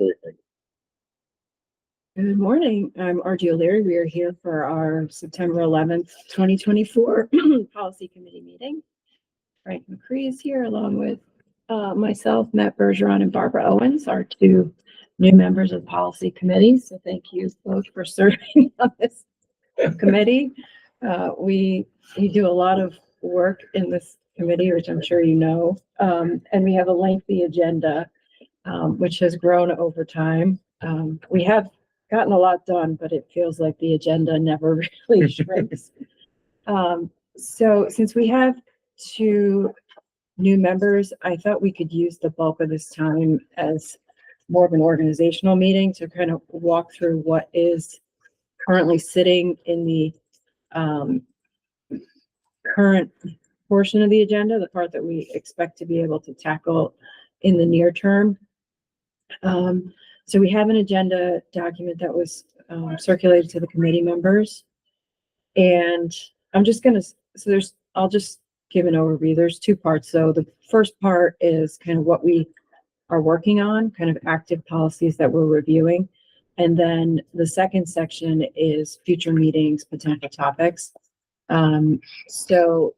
Terrific. Good morning. I'm RG O'Leary. We are here for our September 11th, 2024 Policy Committee meeting. Frank McCree is here along with myself, Matt Bergeron, and Barbara Owens, our two new members of the Policy Committee. So thank you both for serving on this committee. We do a lot of work in this committee, which I'm sure you know, and we have a lengthy agenda, which has grown over time. We have gotten a lot done, but it feels like the agenda never really shrinks. So since we have two new members, I thought we could use the bulk of this time as more of an organizational meeting to kind of walk through what is currently sitting in the current portion of the agenda, the part that we expect to be able to tackle in the near term. So we have an agenda document that was circulated to the committee members. And I'm just going to, I'll just give an overview. There's two parts. So the first part is kind of what we are working on, kind of active policies that we're reviewing. And then the second section is future meetings, potential topics. So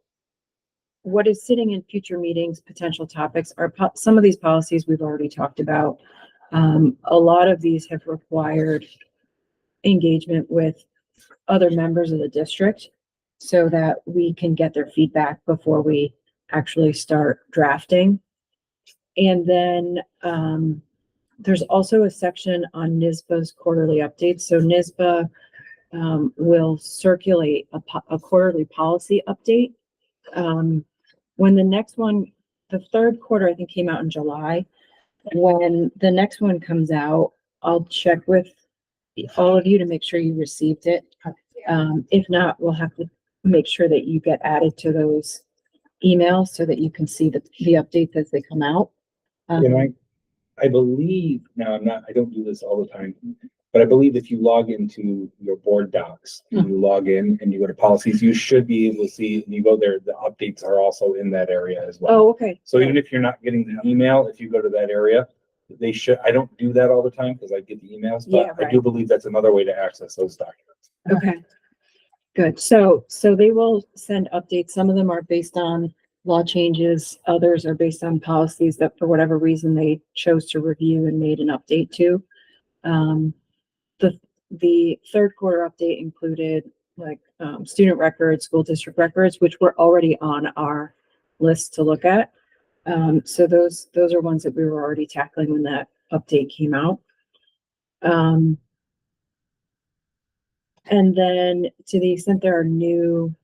what is sitting in future meetings, potential topics are some of these policies we've already talked about. A lot of these have required engagement with other members of the district so that we can get their feedback before we actually start drafting. And then there's also a section on NYSBA's quarterly updates. So NYSBA will circulate a quarterly policy update. When the next one, the third quarter, I think came out in July. When the next one comes out, I'll check with all of you to make sure you received it. If not, we'll have to make sure that you get added to those emails so that you can see the updates as they come out. I believe, now I don't do this all the time, but I believe if you log into your board docs, and you log in and you go to policies, you should be able to see, and you go there, the updates are also in that area as well. Oh, okay. So even if you're not getting the email, if you go to that area, they should, I don't do that all the time because I get the emails, but Yeah, right. I do believe that's another way to access those documents. Okay, good. So they will send updates. Some of them are based on law changes. Others are based on policies that for whatever reason they chose to review and made an update to. The third quarter update included like student records, school district records, which were already on our list to look at. So those are ones that we were already tackling when that update came out. And then to the extent there are new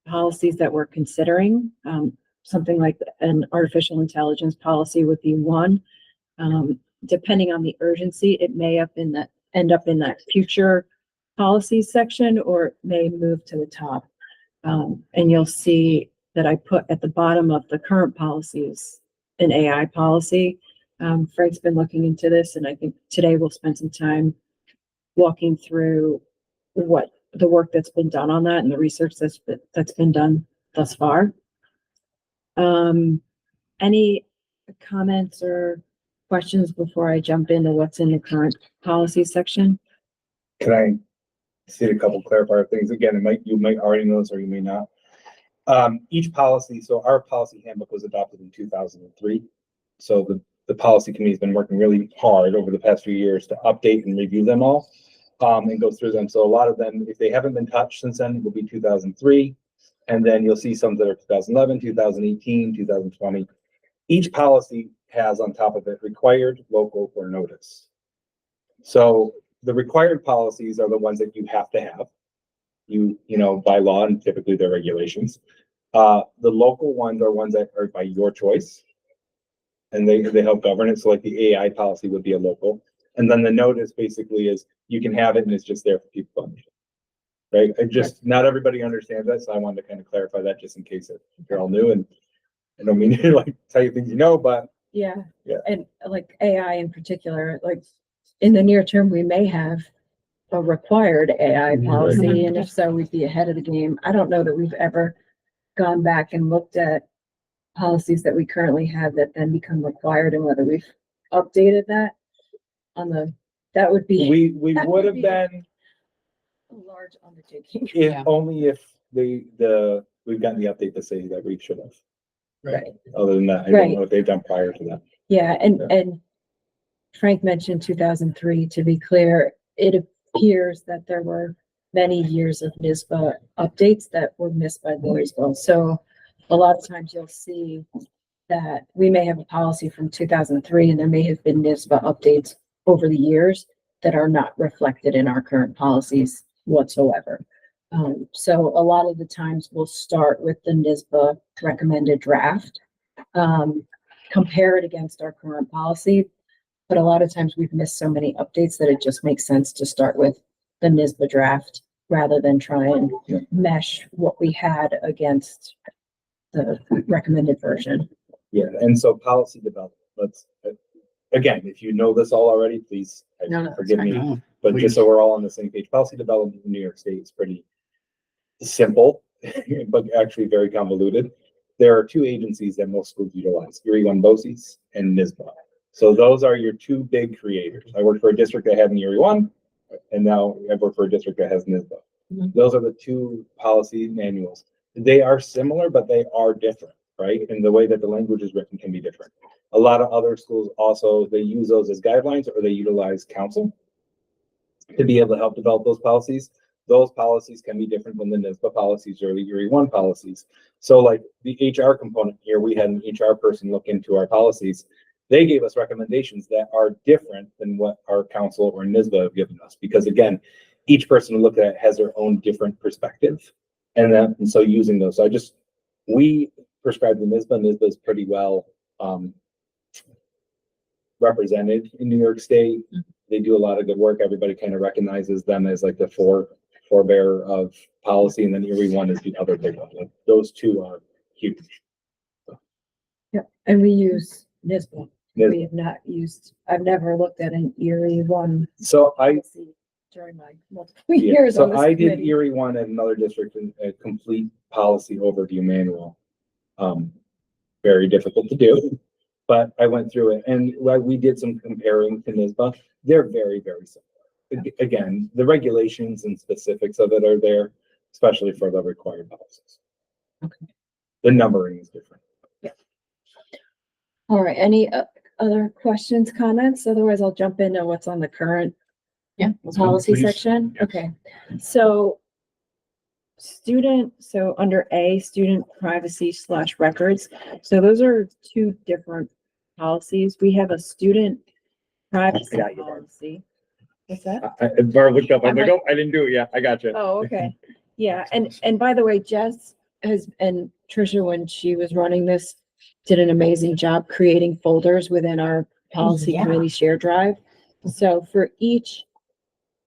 policies that we're considering, something like an artificial intelligence policy would be one. Depending on the urgency, it may end up in that future policies section, or it may move to the top. And you'll see that I put at the bottom of the current policies an AI policy. Frank's been looking into this, and I think today we'll spend some time walking through what the work that's been done on that and the research that's been done thus far. Any comments or questions before I jump into what's in the current policy section? Can I say a couple clarifier things? Again, you might already know this or you may not. Each policy, so our policy handbook was adopted in 2003. So the policy committee has been working really hard over the past few years to update and review them all and go through them. So a lot of them, if they haven't been touched since then, will be 2003. And then you'll see some that are 2011, 2018, 2020. Each policy has on top of it required, local, or notice. So the required policies are the ones that you have to have, you know, by law, and typically they're regulations. The local ones are ones that are by your choice, and they help govern it. So like the AI policy would be a local. And then the notice basically is you can have it and it's just there for people to understand. Right? Not everybody understands that, so I wanted to kind of clarify that just in case you're all new, and I don't mean to like tell you things you know, but yeah. And like AI in particular, like in the near term, we may have a required AI policy, and if so, we'd be ahead of the game. I don't know that we've ever gone back and looked at policies that we currently have that then become required and whether we've updated that. that would be We That would would have be- been, a large undertaking. if only if we've gotten the update to say that we should have. Right. Other than that, I don't Right. know what they've done prior to that. Yeah, Yeah. and Frank mentioned 2003. To be clear, it appears that there were many years of NISBA updates that were missed by Voorheesville. So a lot of times you'll see that we may have a policy from 2003 and there may have been NISBA updates over the years that are not reflected in our current policies whatsoever. So a lot of the times we'll start with the NISBA recommended draft, compare it against our current policy. But a lot of times we've missed so many updates that it just makes sense to start with the NISBA draft rather than try and mesh what we had against the recommended version. Yeah, and so policy development, again, if you know this all already, please No, forgive it's me. No, But just so we're all on the same page, policy development in New York State is pretty simple, but actually very convoluted. There are two agencies that most schools utilize, Erie One BOCES and NISBA. So those are your two big creators. I worked for a district that had an Erie One, and now I work for a district that has NISBA. Mhm. Those are the two policy manuals. They are similar, but they are different, right? And the way that the language is written can be different. A lot of other schools also, they use those as guidelines or they utilize counsel to be able to help develop those policies. Those policies can be different than the NISBA policies or the Erie One policies. So like the HR component here, we had an HR person look into our policies. They gave us recommendations that are different than what our council or NISBA have given us. Because again, each person who looked at it has their own different perspective. And so using those, we prescribe the NISBA. NISBA is pretty well represented in New York State. They do a lot of good work. Everybody kind of recognizes them as like the forebearer of policy, and then Erie One is the other big one. Like, those two are huge. Yeah, and we use NISBA. NISBA. We have not used, I've never looked at an Erie One So policy during my multiple years on so this I did committee. Erie One at another district in a complete policy overview manual. Very difficult to do, but I went through it, and we did some comparing to NISBA. They're very, very similar. Again, the regulations and specifics of it are there, especially for the required policies. Okay. The numbering is different. All right, any other questions, comments? Otherwise, I'll jump into what's on the current policy please. section. Okay, so under A, student privacy / records. So those are two different policies. We have a student privacy got you, Barb. policy. What's that? Barb looked up, I was like, I'm oh, I didn't do it yet, I got you. Oh, okay. Yeah, and by the way, Jess and Trisha, when she was running this, did an amazing job creating folders within our policy Yeah. committee share drive. So for each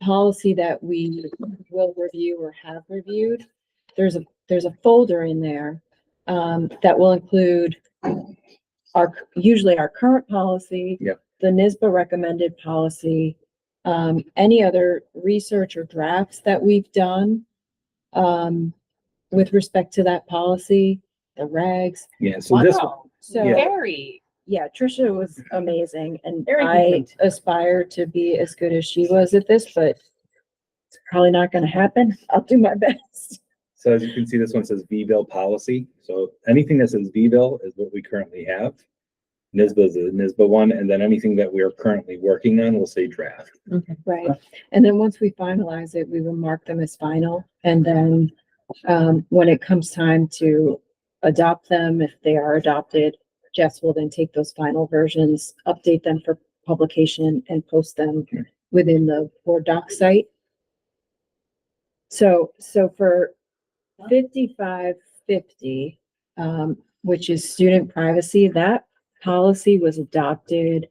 policy that we will review or have reviewed, there's a folder in there that will include usually our current policy, Yep. the NISBA recommended policy, any other research or drafts that we've done with respect to that policy, the regs. Yeah, so this one, Wow, So very, yeah, Trisha was amazing, and Very I complete. aspire to be as good as she was at this, but it's probably not gonna happen. I'll do my best. so as you can see, this one says V-Bill policy. So anything that says V-Bill is what we currently have. NISBA is a NISBA one, and then anything that we are currently working on will say draft. Right, and then once we finalize it, we will mark them as final, and then when it comes time to adopt them, if they are adopted, Jess will then take those final versions, update them for publication, and post them within the Board Doc site. So for 5550, which is student privacy, that policy was adopted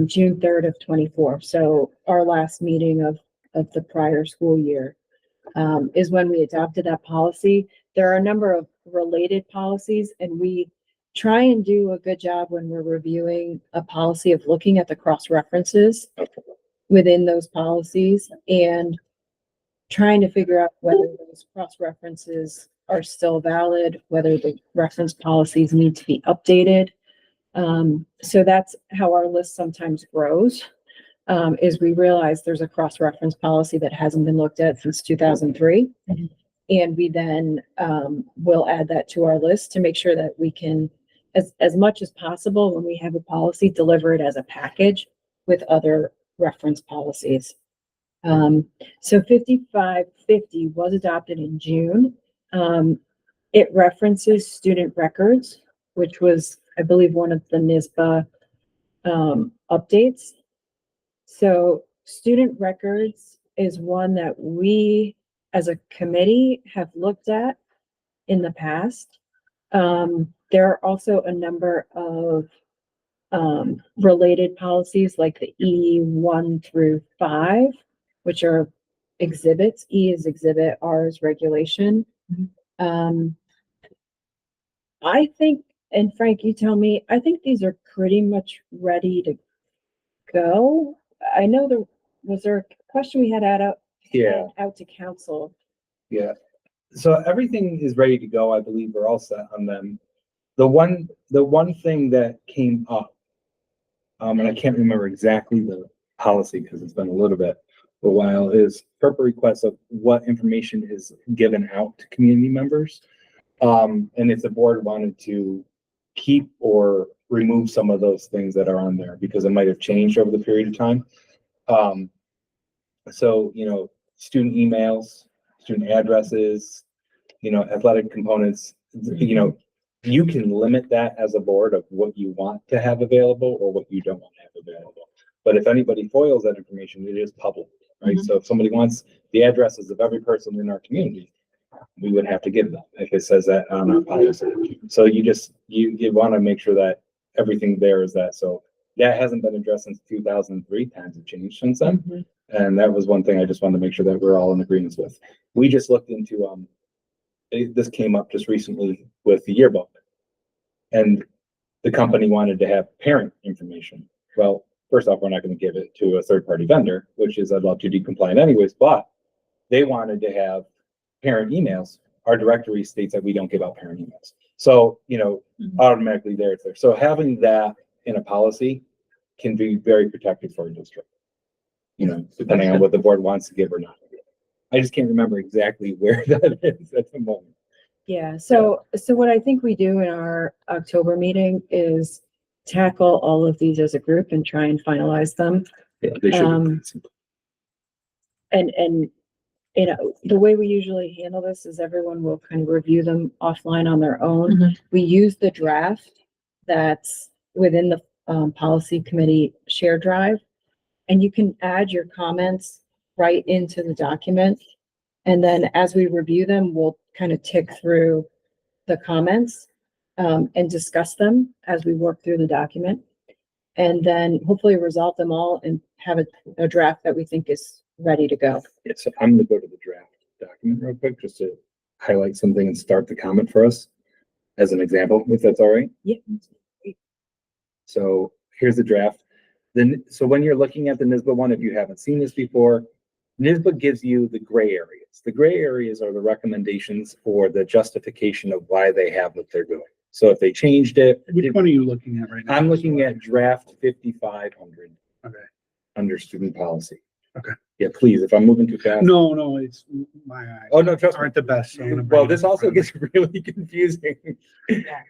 June 3rd of 24. So our last meeting of the prior school year is when we adopted that policy. There are a number of related policies, and we try and do a good job when we're reviewing a policy of looking at the cross references within those policies and trying to figure out whether those cross references are still valid, whether the reference policies need to be updated. So that's how our list sometimes grows. is we realized there's a cross-reference policy that hasn't been looked at since 2003. Mhm. And we then, will add that to our list to make sure that we can, as much as possible, when we have a policy, deliver it as a package with other reference policies. So 5550 was adopted in June. It references student records, which was, I believe, one of the NISBA updates. So student records is one that we, as a committee, have looked at in the past. There are also a number of related policies like the E1 through 5, which are exhibits. E is exhibit, R is regulation. I think, and Frank, you tell me, I think these are pretty much ready to go. I know was there a question we had Yeah, out to council? yeah. So everything is ready to go. I believe we're all set on them. The one thing that came up, and I can't remember exactly the policy because it's been a while, is FERPA requests of what information is given out to community members. And if the board wanted to keep or remove some of those things that are on there because it might have changed over the period of time. So, student emails, student addresses, athletic components, you can limit that as a board of what you want to have available or what you don't want to have available. But if anybody foils that information, it is public, right? Mhm. So if somebody wants the addresses of every person in our community, we would have to give them if it says that on our policy. So you want to make sure that everything there is that. So that hasn't been addressed since 2003. Times have changed since then. Mhm. And that was one thing I just wanted to make sure that we're all in agreement with. We just looked into, this came up just recently with the yearbook. And the company wanted to have parent information. Well, first off, we're not going to give it to a third-party vendor, which is allowed to be compliant anyways, but they wanted to have parent emails. Our directory states that we don't give out parent emails. So, automatically there it's there. So having that in a policy can be very protective for a district, depending on what the board wants to give or not. I just can't remember exactly where that is at the moment. Yeah, so what I think we do in our October meeting is tackle all of these as a group and try and finalize them. Yeah, they should be. And the way we usually handle this is everyone will kind of review them offline on their own. Mhm. We use the draft that's within the policy committee share drive. And you can add your comments right into the document. And then as we review them, we'll kind of tick through the comments and discuss them as we work through the document. And then hopefully resolve them all and have a draft that we think is ready to go. Yeah, so I'm gonna go to the draft document real quick, just to highlight something and start the comment for us as an example, if that's all right. Yeah. So here's the draft. Then, so when you're looking at the NISBA one, if you haven't seen this before, NISBA gives you the gray areas. The gray areas are the recommendations for the justification of why they have what they're doing. So if they changed it. Which one are you looking at right now? I'm looking at draft 5,500 Okay. under student policy. Okay. Yeah, please, if I'm moving too fast. No, it's my eyes. Oh, no, trust me. Aren't the best. so I'm gonna Well, bring it this up in also front of gets really confusing.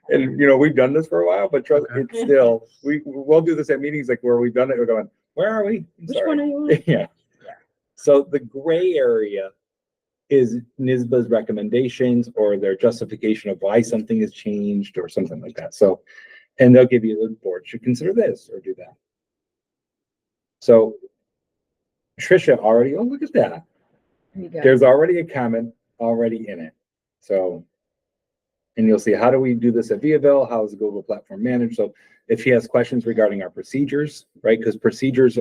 And, we've done this for a while, but trust, Okay. it's still, we'll do this at meetings like where we've done it, we're going, where are we? I'm Which sorry. one are you on? Yeah. So the gray area is NISBA's recommendations or their justification of why something has changed or something like that. So, and they'll give you, the board should consider this or do that. So Trisha already, oh, look at that. There you go. There's already a comment already in it. So, and you'll see, how do we do this at Viaville? How is the Google platform managed? So if she has questions regarding our procedures, right? Because procedures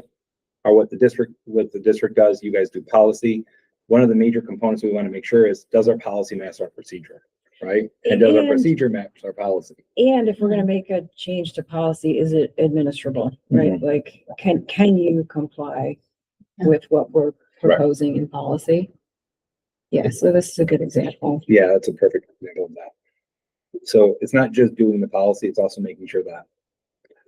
are what the district does. You guys do policy. One of the major components we want to make sure is, does our policy match our procedure, right? And does our And- procedure match our policy? And if we're gonna make a change to policy, is it administrable, right? Like, can you comply with what we're proposing in policy? Yeah, so this is a good example. Yeah, that's a perfect example of that. So it's not just doing the policy, it's also making sure that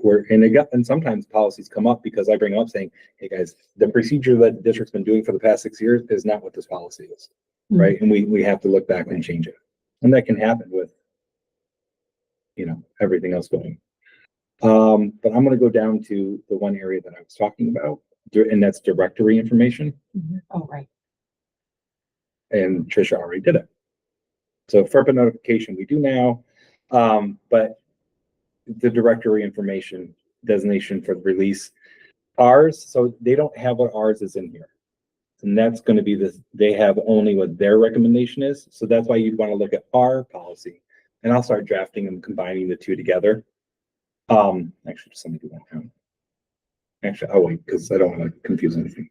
and sometimes policies come up because I bring them up saying, hey guys, the procedure that the district's been doing for the past 6 years is not what this policy is. Right? And we have to look back and change it. And that can happen with, everything else going. But I'm going to go down to the one area that I was talking about, and that's directory information. Oh, right. And Trisha already did it. So FERPA notification we do now, but the directory information designation for the release, ours, so they don't have what ours is in here. And that's going to be they have only what their recommendation is. So that's why you'd want to look at our policy. And I'll start drafting and combining the two together. Actually, just let me do that now. Actually, I'll wait because I don't want to confuse anything.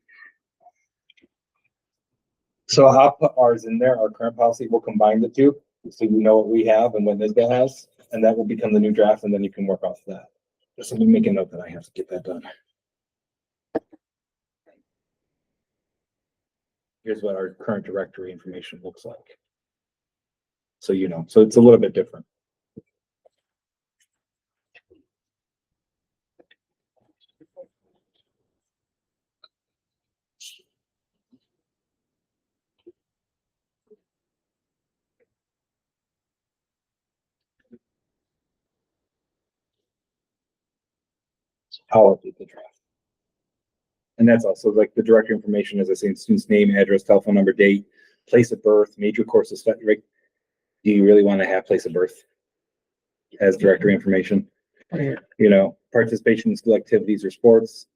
So I'll put ours in there, our current policy, we'll combine the two, so you know what we have and what NISBA has, and that will become the new draft, and then you can work off of that. Just let me make a note that I have to get that done. Here's what our current directory information looks like. So so it's a little bit different. I'll update the draft. And that's also like the directory information, as I say, student's name, address, telephone number, date, place of birth, major course of study. Right? Do you really want to have place of birth as directory information? Participation in school activities or sports.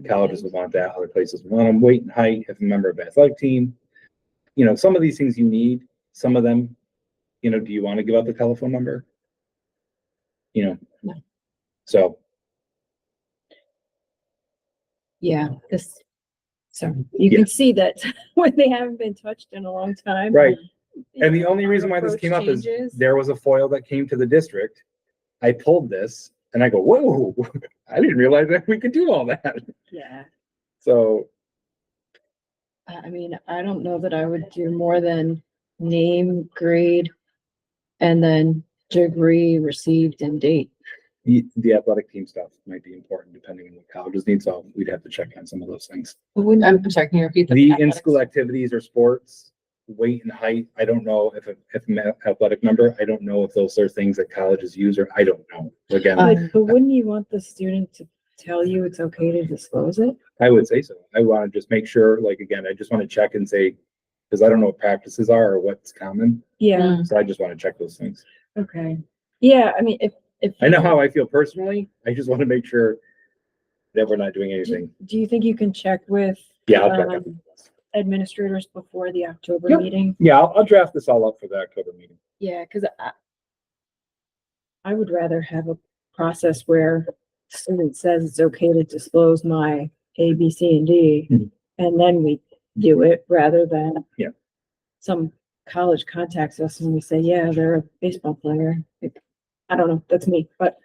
Colleges would want that. Other places would want them. Weight and height. If a member of the athletic team. Some of these things you need. Some of them, do you want to give out the telephone number? No. So. Yeah, so you can see that when they haven't been touched in a long time. Right. you And the know, only our reason why this approach came up is changes. there was a foil that came to the district. I pulled this and I go, whoa, I didn't realize that we could do all that. Yeah, So, I mean, I don't know that I would do more than name, grade, and then degree received and date. the athletic team stuff might be important depending on what colleges need. So we'd have to check on some of those things. I'm sorry, can you repeat The athletics? in-school activities or sports, weight and height. I don't know if athletic number. I don't know if those are things that colleges use, or I don't know. Again, But wouldn't you want the student to tell you it's okay to disclose it? I would say so. I want to just make sure, like, again, I just want to check and say, because I don't know what practices are or what's common. Yeah, So I just want to check those things. okay. Yeah, I mean, if. I know how I feel personally. I just want to make sure that we're not doing anything. Do you think you can check with Yeah, I'll check it. administrators before the October Yep. meeting? Yeah, I'll draft this all up for the October meeting. Yeah, because I would rather have a process where the student says it's okay to disclose my A, B, C, and D, Mhm. and then we do it rather than Yeah. some college contacts us and we say, yeah, they're a baseball player. I don't know, that's me, but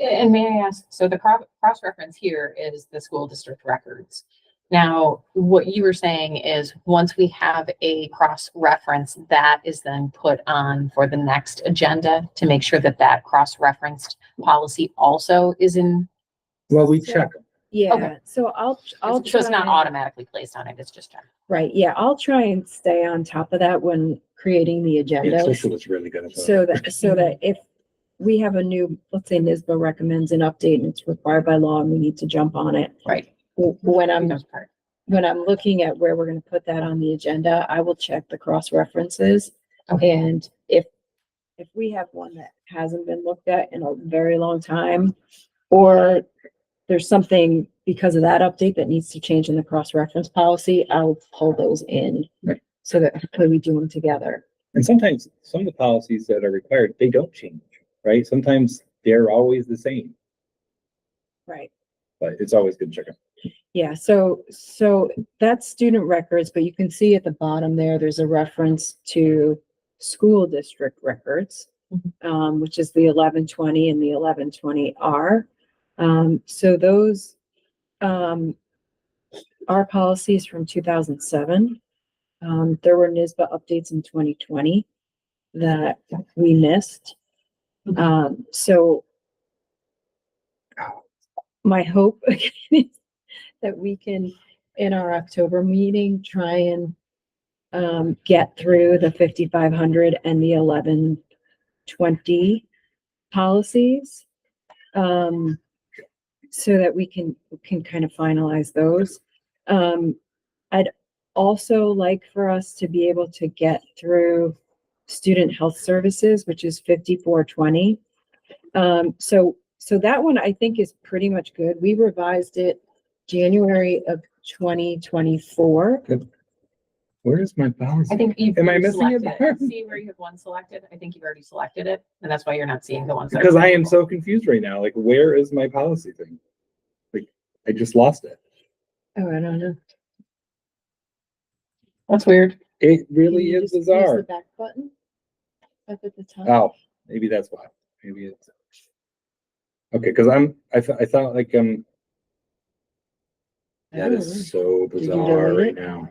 And may I ask, so the cross-reference here is the school district records. Now, what you were saying is once we have a cross-reference, that is then put on for the next agenda to make sure that that cross-referenced policy also is in. Well, we So- check them. yeah, Okay. so I'll So it's not try- automatically placed on it, it's just. Right, yeah, I'll try and stay on top of that when creating the Yeah, agenda. Trisha was really good at that. So that if we have a new, let's say NISBA recommends an update and it's required by law and we need to jump on it. Right. When I'm Those part. when I'm looking at where we're gonna put that on the agenda, I will check the cross references. Okay. And if we have one that hasn't been looked at in a very long time, or there's something because of that update that needs to change in the cross reference policy, I'll pull those in. Right. So that hopefully we do them together. And sometimes some of the policies that are required, they don't change, right? Sometimes they're always the same, Right. but it's always good to check them. Yeah, so that's student records, but you can see at the bottom there's a reference to school district records, which is the 1120 and the 1120R. So those are policies from 2007. There were NISBA updates in 2020 that we missed. So my hope is that we can, in our October meeting, try and get through the 5,500 and the 1120 policies. So that we can kind of finalize those. I'd also like for us to be able to get through student health services, which is 5420. So that one I think is pretty much good. We revised it January of 2024. Where is my policy? I think you've. Am I missing it? selected See where you have one selected? I think you've already selected it, and that's why you're not seeing the ones. that are Because I am available. so confused right now. Like, where is my policy thing? Like, I just lost it. Oh, I don't know. That's weird. It Can really you is just use the bizarre. back button up at the top. Oh, maybe that's why. Maybe it's. Okay, because I thought like, that is so Did you bizarre right delete now.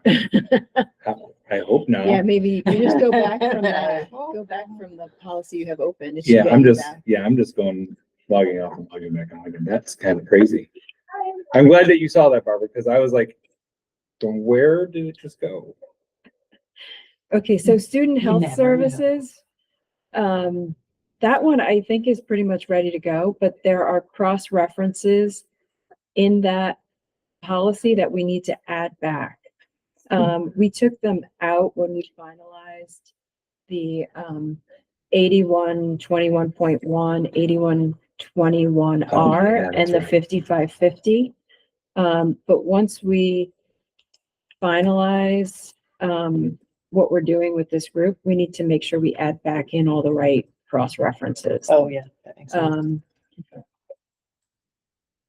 I hope not. Yeah, maybe you just go back from the policy you have open. It should Yeah, get I'm you just, back. yeah, I'm just going, logging off and logging back on. Again. That's kind of crazy. I'm glad that you saw that, Barbara, because I was like, from where did it just go? Okay, so student health never know. services. That one I think is pretty much ready to go, but there are cross references in that policy that we need to add back. We took them out when we finalized the 8121.1, 8121R, Oh, yeah, and that's the right. 5550. But once we finalize what we're doing with this group, we need to make sure we add back in all the right cross references. Oh, yeah, that makes sense.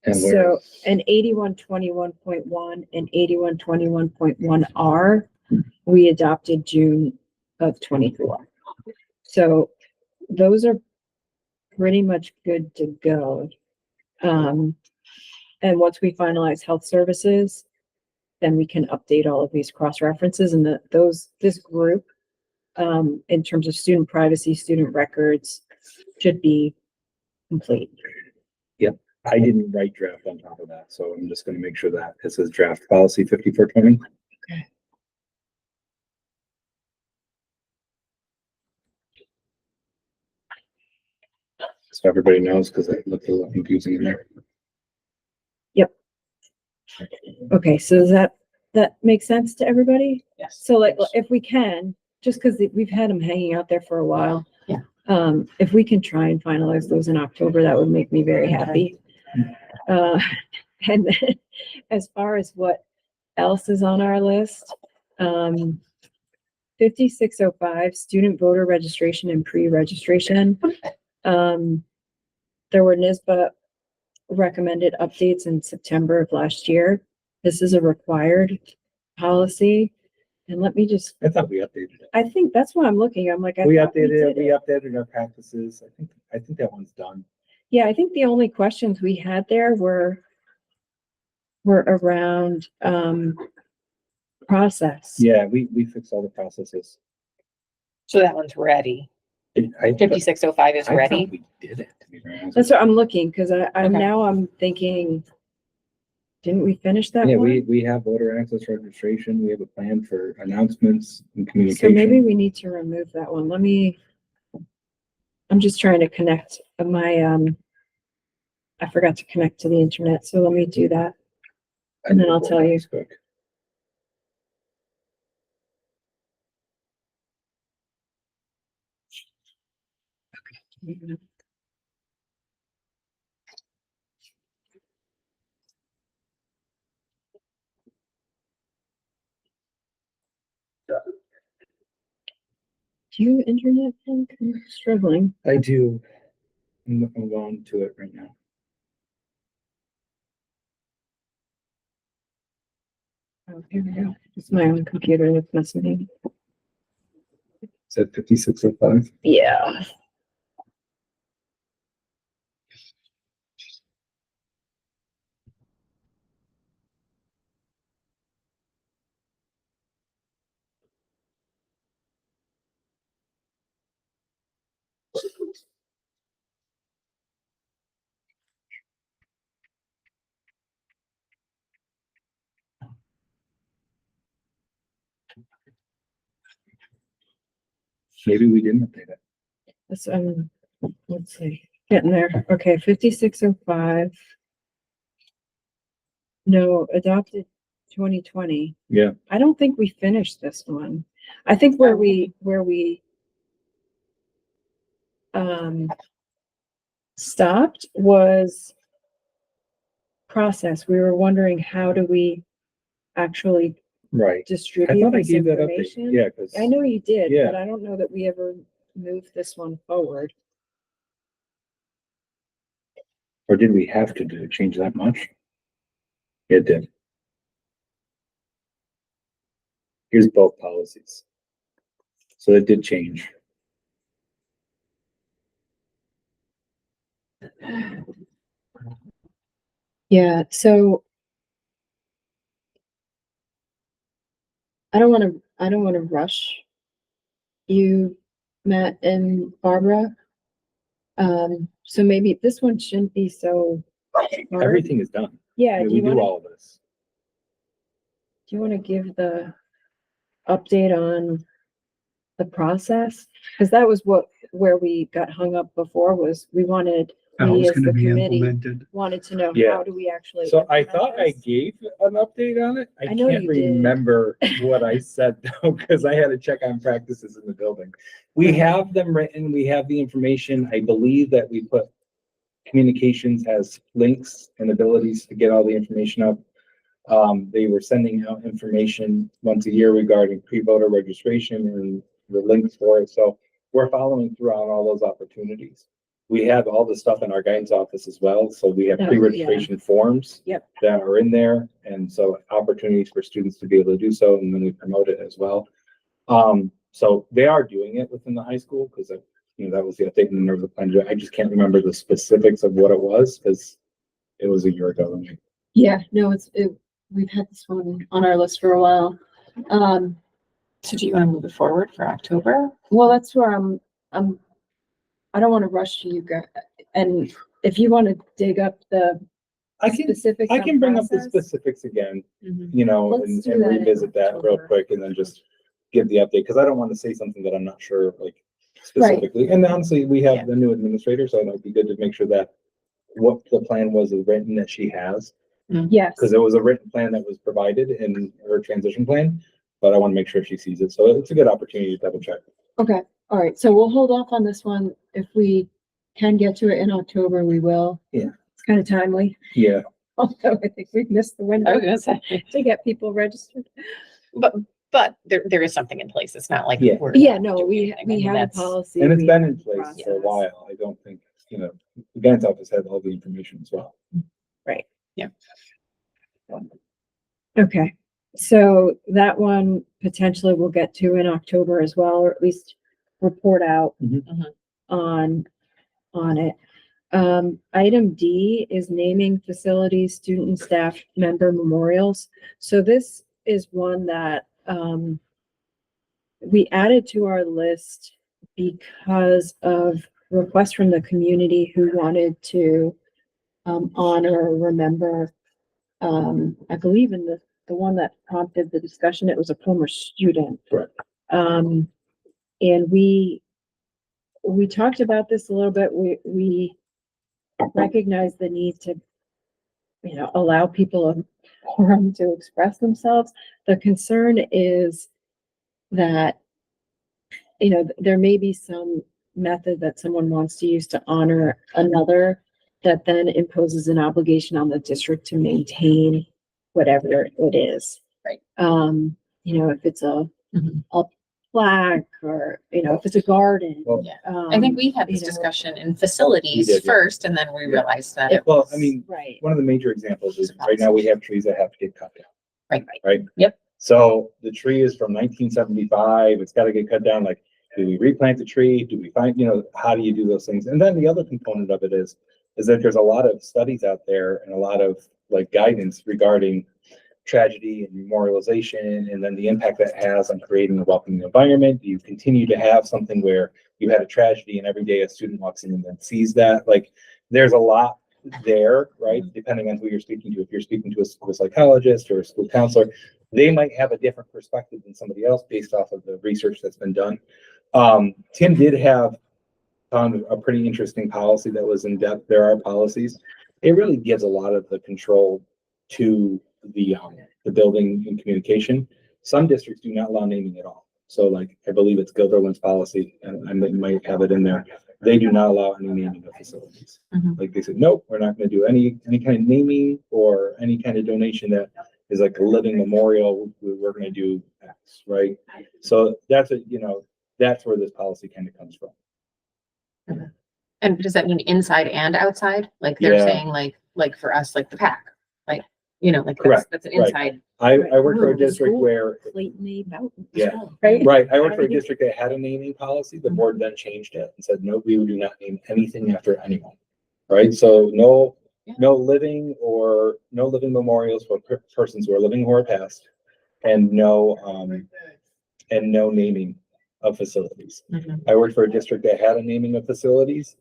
And where? So an 8121.1 and 8121.1R, we adopted June of 24. So those are pretty much good to go. And once we finalize health services, then we can update all of these cross references and this group, in terms of student privacy, student records, should be complete. I didn't write draft on top of that, so I'm just gonna make sure that it says draft policy 5420. So everybody knows, because it looked a little confusing in there. Okay, so does that make sense to everybody? Yes. So like, if we can, just because we've had them hanging out there for a while. Yeah. If we can try and finalize those in October, that would make me very happy. And then, as far as what else is on our list, 5605, student voter registration and pre-registration. There were NISBA recommended updates in September of last year. This is a required policy. And let me just, I thought we updated it. I think that's what I'm looking. I'm like, I We thought we updated it, did we it. updated our practices. I think that one's done. Yeah, I think the only questions we had there were around, process. Yeah, we fixed all the processes. So that one's ready. I 5605 is thought ready. we did it, to be very honest. That's what I'm looking, because I'm Okay. now I'm thinking, didn't we finish that Yeah, one? we have voter access registration. We have a plan for announcements and So maybe communication. we need to remove that one. I'm just trying to connect my, I forgot to connect to the internet, so let me do that. And then I'll tell you. Quick. Do you have internet, Hank? I'm struggling. I do. I'm going to it right now. Oh, here we go. It's my own computer that's messing me. Is that 5605? Yeah. Maybe we didn't update it. Let's, let's see, getting there. Okay, 5605. No, adopted 2020. Yeah. I don't think we finished this one. I think where we stopped was process. We were wondering, how do we actually Right. I distribute thought I this gave that update. information? Yeah, because I know you did, Yeah. but I don't know that we ever moved this one forward. or did we have to do change that much? It did. Here's both policies. So it did change. Yeah, so I don't want to rush you, Matt and Barbara. So maybe this one shouldn't be so hard. Everything is done. Yeah, I mean, do we you do wanna, all of this. do you want to give the update on the process? Because that was where we got hung up before, was we wanted, How we it's as gonna the be committee implemented. wanted to know, Yeah. how do we actually? So I implement thought I this? gave an update on it. I I know can't you did. remember what I said though, because I had to check on practices in the building. We have them written, we have the information. I believe that we put communications has links and abilities to get all the information up. They were sending out information once a year regarding pre-voter registration and the links for it. So we're following through on all those opportunities. We have all the stuff in our guidance office as well. So we have Oh, yeah. pre-registration forms Yep. that are in there. And so opportunities for students to be able to do so, and then we promote it as well. So they are doing it within the high school because that was the update in the plan. I just can't remember the specifics of what it was because it was a year ago. Yeah, no, we've had this one on our list for a while. So do you want to move it forward for October? Well, that's where I don't want to rush you guys. And if you want to dig up the I can, specifics. I on can bring up the process, specifics again, Mhm. Let's and do that in revisit that real October. quick and then just give the update, because I don't want to say something that I'm not sure, like specifically. And honestly, we Yeah. have the new administrator, so it might be good to make sure that what the plan was written that she has, Yes, because it was a written plan that was provided in her transition plan, but I want to make sure she sees it. So it's a good opportunity to double check. okay, all right, so we'll hold off on this one. If we can get to it in October, we will. Yeah. It's kind of timely, Yeah, although I think we've missed the I window was gonna say, to get people registered. but there is something in place. It's not like. Yeah. we're Yeah, not no, doing we anything. I mean, have a that's- policy. and it's we been have in place for a process. while. I don't think, the guidance office had all the information as well. Right. Yeah. Okay, so that one potentially we'll get to in October as well, or at least report out Mhm. on it. Item D is naming facilities, student and staff member memorials. So this is one that, we added to our list because of requests from the community who wanted to, honor or remember, I believe in the one that prompted the discussion, it was a former student. Correct. And we talked about this a little bit. We recognize the need to, allow people a forum to express themselves. The concern is that, there may be some method that someone wants to use to honor another that then imposes an obligation on the district to maintain whatever it is. Right. If it's a Mhm. plaque or, if it's a garden. Well, Yeah. I think we had this you know, discussion in facilities We did, yeah. first, and then we realized that it Well, was. I mean, Right. one of the major examples is right now we have trees that have to get cut down. Right. Right? Yep. So the tree is from 1975. It's got to get cut down. Like, do we replant the tree? Do we find, how do you do those things? And then the other component of it is that there's a lot of studies out there and a lot of like guidance regarding tragedy and memorialization, and then the impact that has on creating a welcoming environment. Do you continue to have something where you had a tragedy and every day a student walks in and then sees that? Like, there's a lot there, right? Depending on who you're speaking to. If you're speaking to a school psychologist or a school counselor, They might have a different perspective than somebody else based off of the research that's been done. Tim did have found a pretty interesting policy that was in depth. There are policies. It really gives a lot of the control to the building and communication. Some districts do not allow naming at all. So like, I believe it's Gilderland's policy, and I might have it in there. They do not allow any naming of facilities. Mhm. Like they said, nope, we're not gonna do any kind of naming or any kind of donation that is like a living memorial. We're gonna do X, right? So that's that's where this policy kind of comes from. And does that mean inside and outside? Like they're Yeah. saying like for us, like the pack, like, Correct, that's an right. inside. I worked for Oh, a the district school. where, Clayton A. Boughton. Yeah. Right? right, I worked for a district that had a naming policy. The board then changed it and said, no, we do not name anything after anyone. Right, so no living memorials for persons who are living or passed, and no naming of facilities. Mhm. I worked for a district that had a naming of facilities.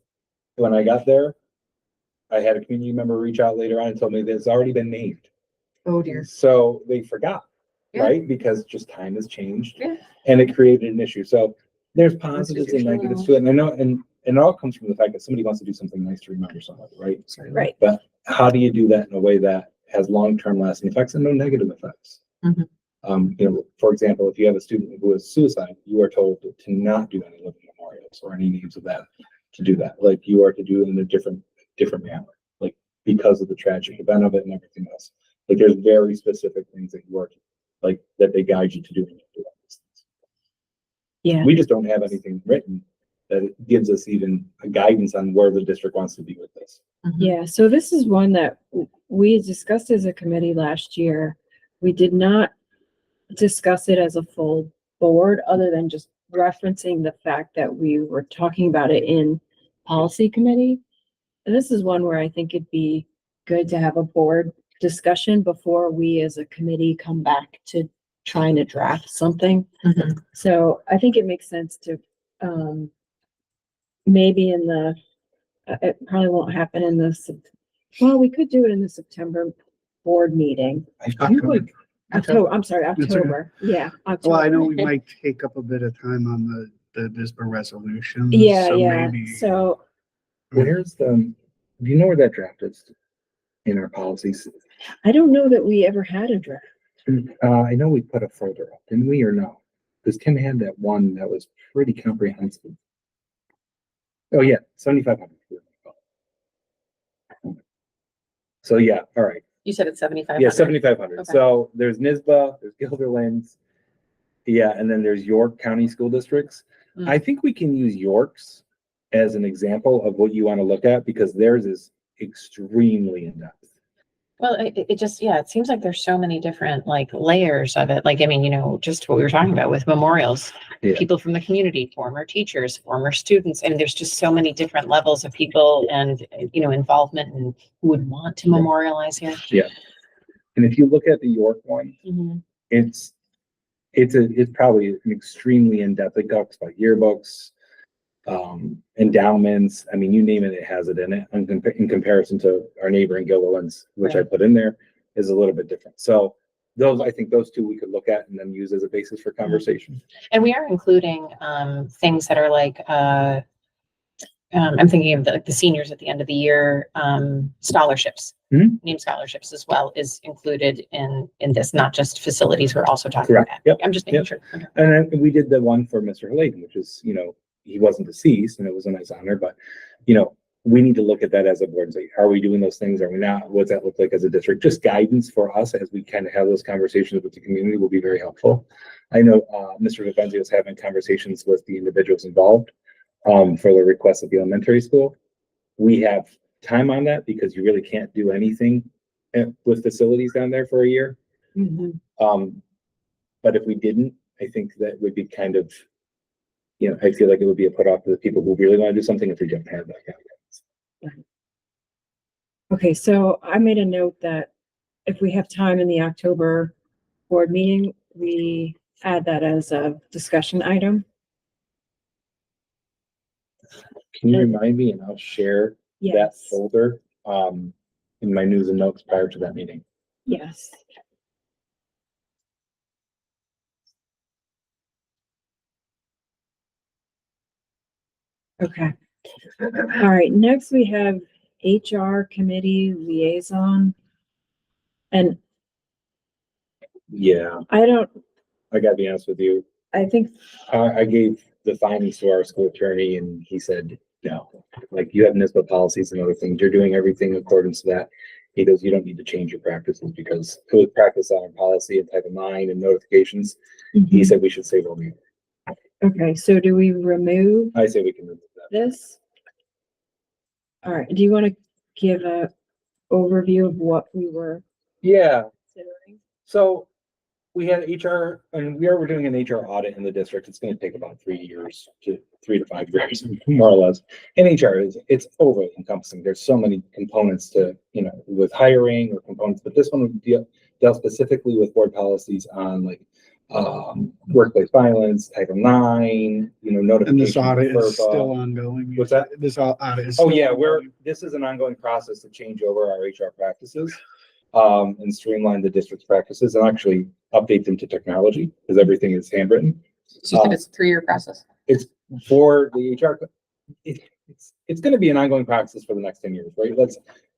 When I got there, I had a community member reach out later on and told me that it's already been named. Oh dear. So they forgot, Yeah. right? Because just time has changed. Yeah. And it created an issue. So there's positives and negatives to it. And I know, and it all comes from the fact that somebody wants to do something nice to remember somebody, right? Right. But how do you do that in a way that has long-term lasting effects and no negative effects? Mhm. For example, if you have a student who is suicide, you are told to not do any living memorials or any names of that, to do that. Like you are to do it in a different manner, like because of the tragic event of it and everything else. Like there's very specific things that you are like that they guide you to do when you do these things. Yeah. We just don't have anything written that gives us even a guidance on where the district wants to be with this. Mhm. Yeah, so this is one that we discussed as a committee last year. We did not discuss it as a full board, other than just referencing the fact that we were talking about it in policy committee. And this is one where I think it'd be good to have a board discussion before we as a committee come back to trying to draft something. Mhm. So I think it makes sense to, maybe it probably won't happen in well, we could do it in the September board meeting. I feel like October, I'm sorry, That's okay. October, yeah. Well, I know October. we might take up a bit of time on the NISBA resolution. Yeah, so yeah, maybe- so where's do you know where that draft is in our policies? I don't know that we ever had a draft. I know we put a folder up, didn't we, or no? Because Tim had that one that was pretty comprehensive. Oh, yeah, 7,500. So, yeah, all right. You said it's 7,500. Yeah, 7,500. Okay. So there's NISBA, there's Gilderland's. Yeah, and then there's York County School Districts. Mm. I think we can use York's as an example of what you want to look at because theirs is extremely in-depth. Well, it just, yeah, it seems like there's so many different like layers of it. Like, I mean, just what we were talking about with memorials, Yeah. people from the community, former teachers, former students. And there's just so many different levels of people and, involvement and who would want to memorialize here. And if you look at the York one, Mhm. it's probably an extremely in-depth. It talks about yearbooks, endowments. I mean, you name it, it has it in it. In comparison to our neighboring Gilderland's, which I Right. put in there, is a little bit different. So I think those two we could look at and then use as a basis for conversation. And we are including things that are like, I'm thinking of the seniors at the end of the year, scholarships. Mhm. Name scholarships as well is included in this, not just facilities. We're also talking Correct. about. Yep. I'm just making Yep. sure. Okay. And then we did the one for Mr. Halladen, which is, he wasn't deceased and it was a nice honor, but, we need to look at that as a board and say, are we doing those things? Are we not? What's that look like as a district? Just guidance for us as we kind of have those conversations with the community will be very helpful. I know, Mr. Vivenzio is having conversations with the individuals involved, for the request of the elementary school. We have time on that because you really can't do anything with facilities down there for a year. Mhm. But if we didn't, I think that would be kind of, I feel like it would be a put off to the people who really want to do something if we don't have that kind of guidance. Okay, so I made a note that if we have time in the October board meeting, we add that as a discussion item. Can you remind me and I'll share that Yes, folder, in my news and notes prior to that meeting? yes. Okay. All right, next we have HR committee liaison. And Yeah, I don't, I gotta be honest with you. I think, I gave the findings to our school attorney and he said, no, like you have NISBA policies and other things. You're doing everything in accordance to that. He goes, you don't need to change your practices because it was practice on policy and Title IX and notifications. He said we should say, well, we, okay, so do we remove I say we can remove that. this? All right, do you want to give a overview of what we were Yeah, considering? so we had HR and we are doing an HR audit in the district. It's gonna take about 3 to 5 years, more or less. And HR it's over encompassing. There's so many components to, with hiring or components, but this one would deal specifically with board policies on like workplace violence, Title IX, notification. And this audit is FERPA. still ongoing. What's that? This audit is. Oh, still yeah, ongoing. this is an ongoing process to change over our HR practices, and streamline the district's practices and actually update them to technology, because everything is handwritten. So you said it's a 3-year process. It's for the HR, it's gonna be an ongoing practice for the next 10 years, right?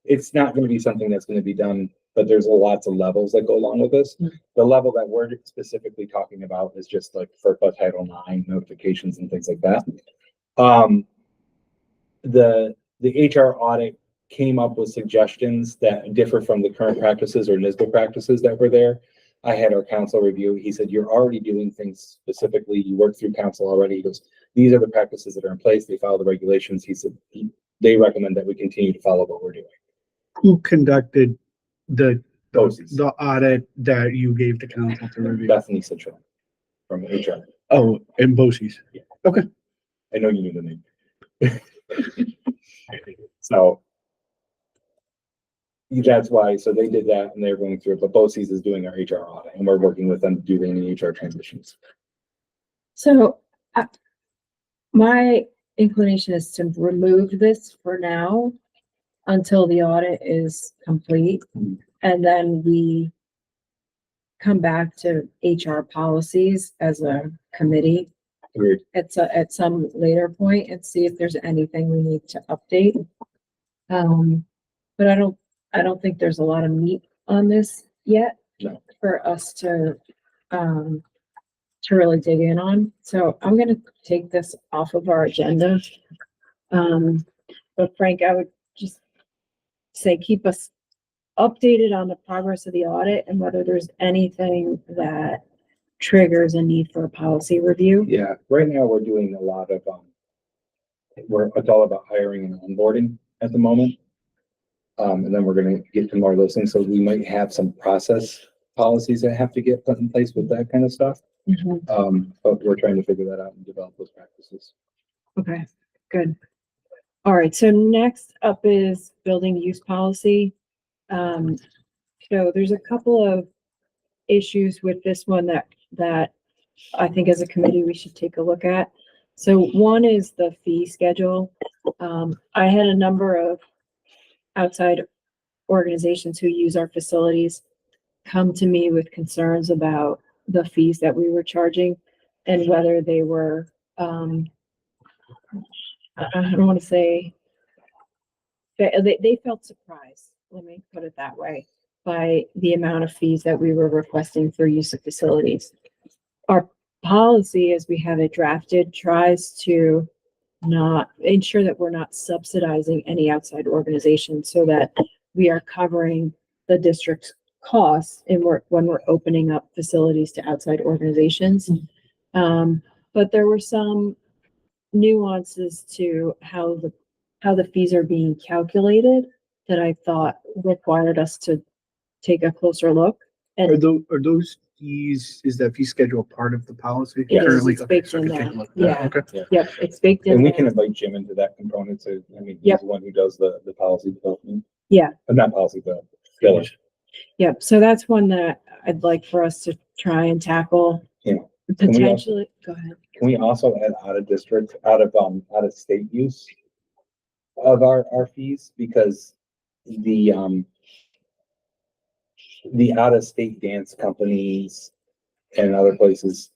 It's not gonna be something that's gonna be done, but there's lots of levels that go along with this. The level that we're specifically talking about is just like FERPA Title IX notifications and things like that. The HR audit came up with suggestions that differ from the current practices or NISBA practices that were there. I had our council review. He said, you're already doing things specifically. You worked through council already. He goes, these are the practices that are in place. They follow the regulations. He said, they recommend that we continue to follow what we're doing. Who conducted the BOCES. the audit that you gave to council to review? Bethany Citron from HR. Oh, and BOCES. I know you knew the name. So that's why, so they did that and they're going through it, but BOCES is doing our HR audit and we're working with them to do any HR transitions. So my inclination is to remove this for now until the audit is complete. And then we come back to HR policies as a committee Agreed. at some later point and see if there's anything we need to update. But I don't think there's a lot of meat on this yet. No. For us to really dig in on. So I'm gonna take this off of our agenda. But Frank, I would just say, keep us updated on the progress of the audit and whether there's anything that triggers a need for a policy review. Yeah, right now we're doing a lot of, it's all about hiring and onboarding at the moment. And then we're gonna get to more of those things. So we might have some process policies that have to get put in place with that kind of stuff. But we're trying to figure that out and develop those practices. Okay, good. All right, so next up is building use policy. So there's a couple of issues with this one that I think as a committee we should take a look at. So one is the fee schedule. I had a number of outside organizations who use our facilities come to me with concerns about the fees that we were charging and whether they were, I don't want to say, they felt surprised, let me put it that way, by the amount of fees that we were requesting for use of facilities. Our policy, as we have it drafted, tries to not ensure that we're not subsidizing any outside organization so that we are covering the district's costs and when we're opening up facilities to outside organizations. But there were some nuances to how the fees are being calculated that I thought required us to take a closer look. Are those fees, is that fee schedule part of the policy? It is, Currently? it's Okay, baked so I in can take there. a look at Yeah. that. Okay. Yep, it's baked in. And we there. can invite Jim into that component. So, I mean, he's Yep. the one who does the policy development. Yeah. Not policy, but village. Yep, so that's one that I'd like for us to try and tackle. Yeah. Potentially, go ahead. Can we also add out of district, out of state use of our fees? Because the out of state dance companies and other places,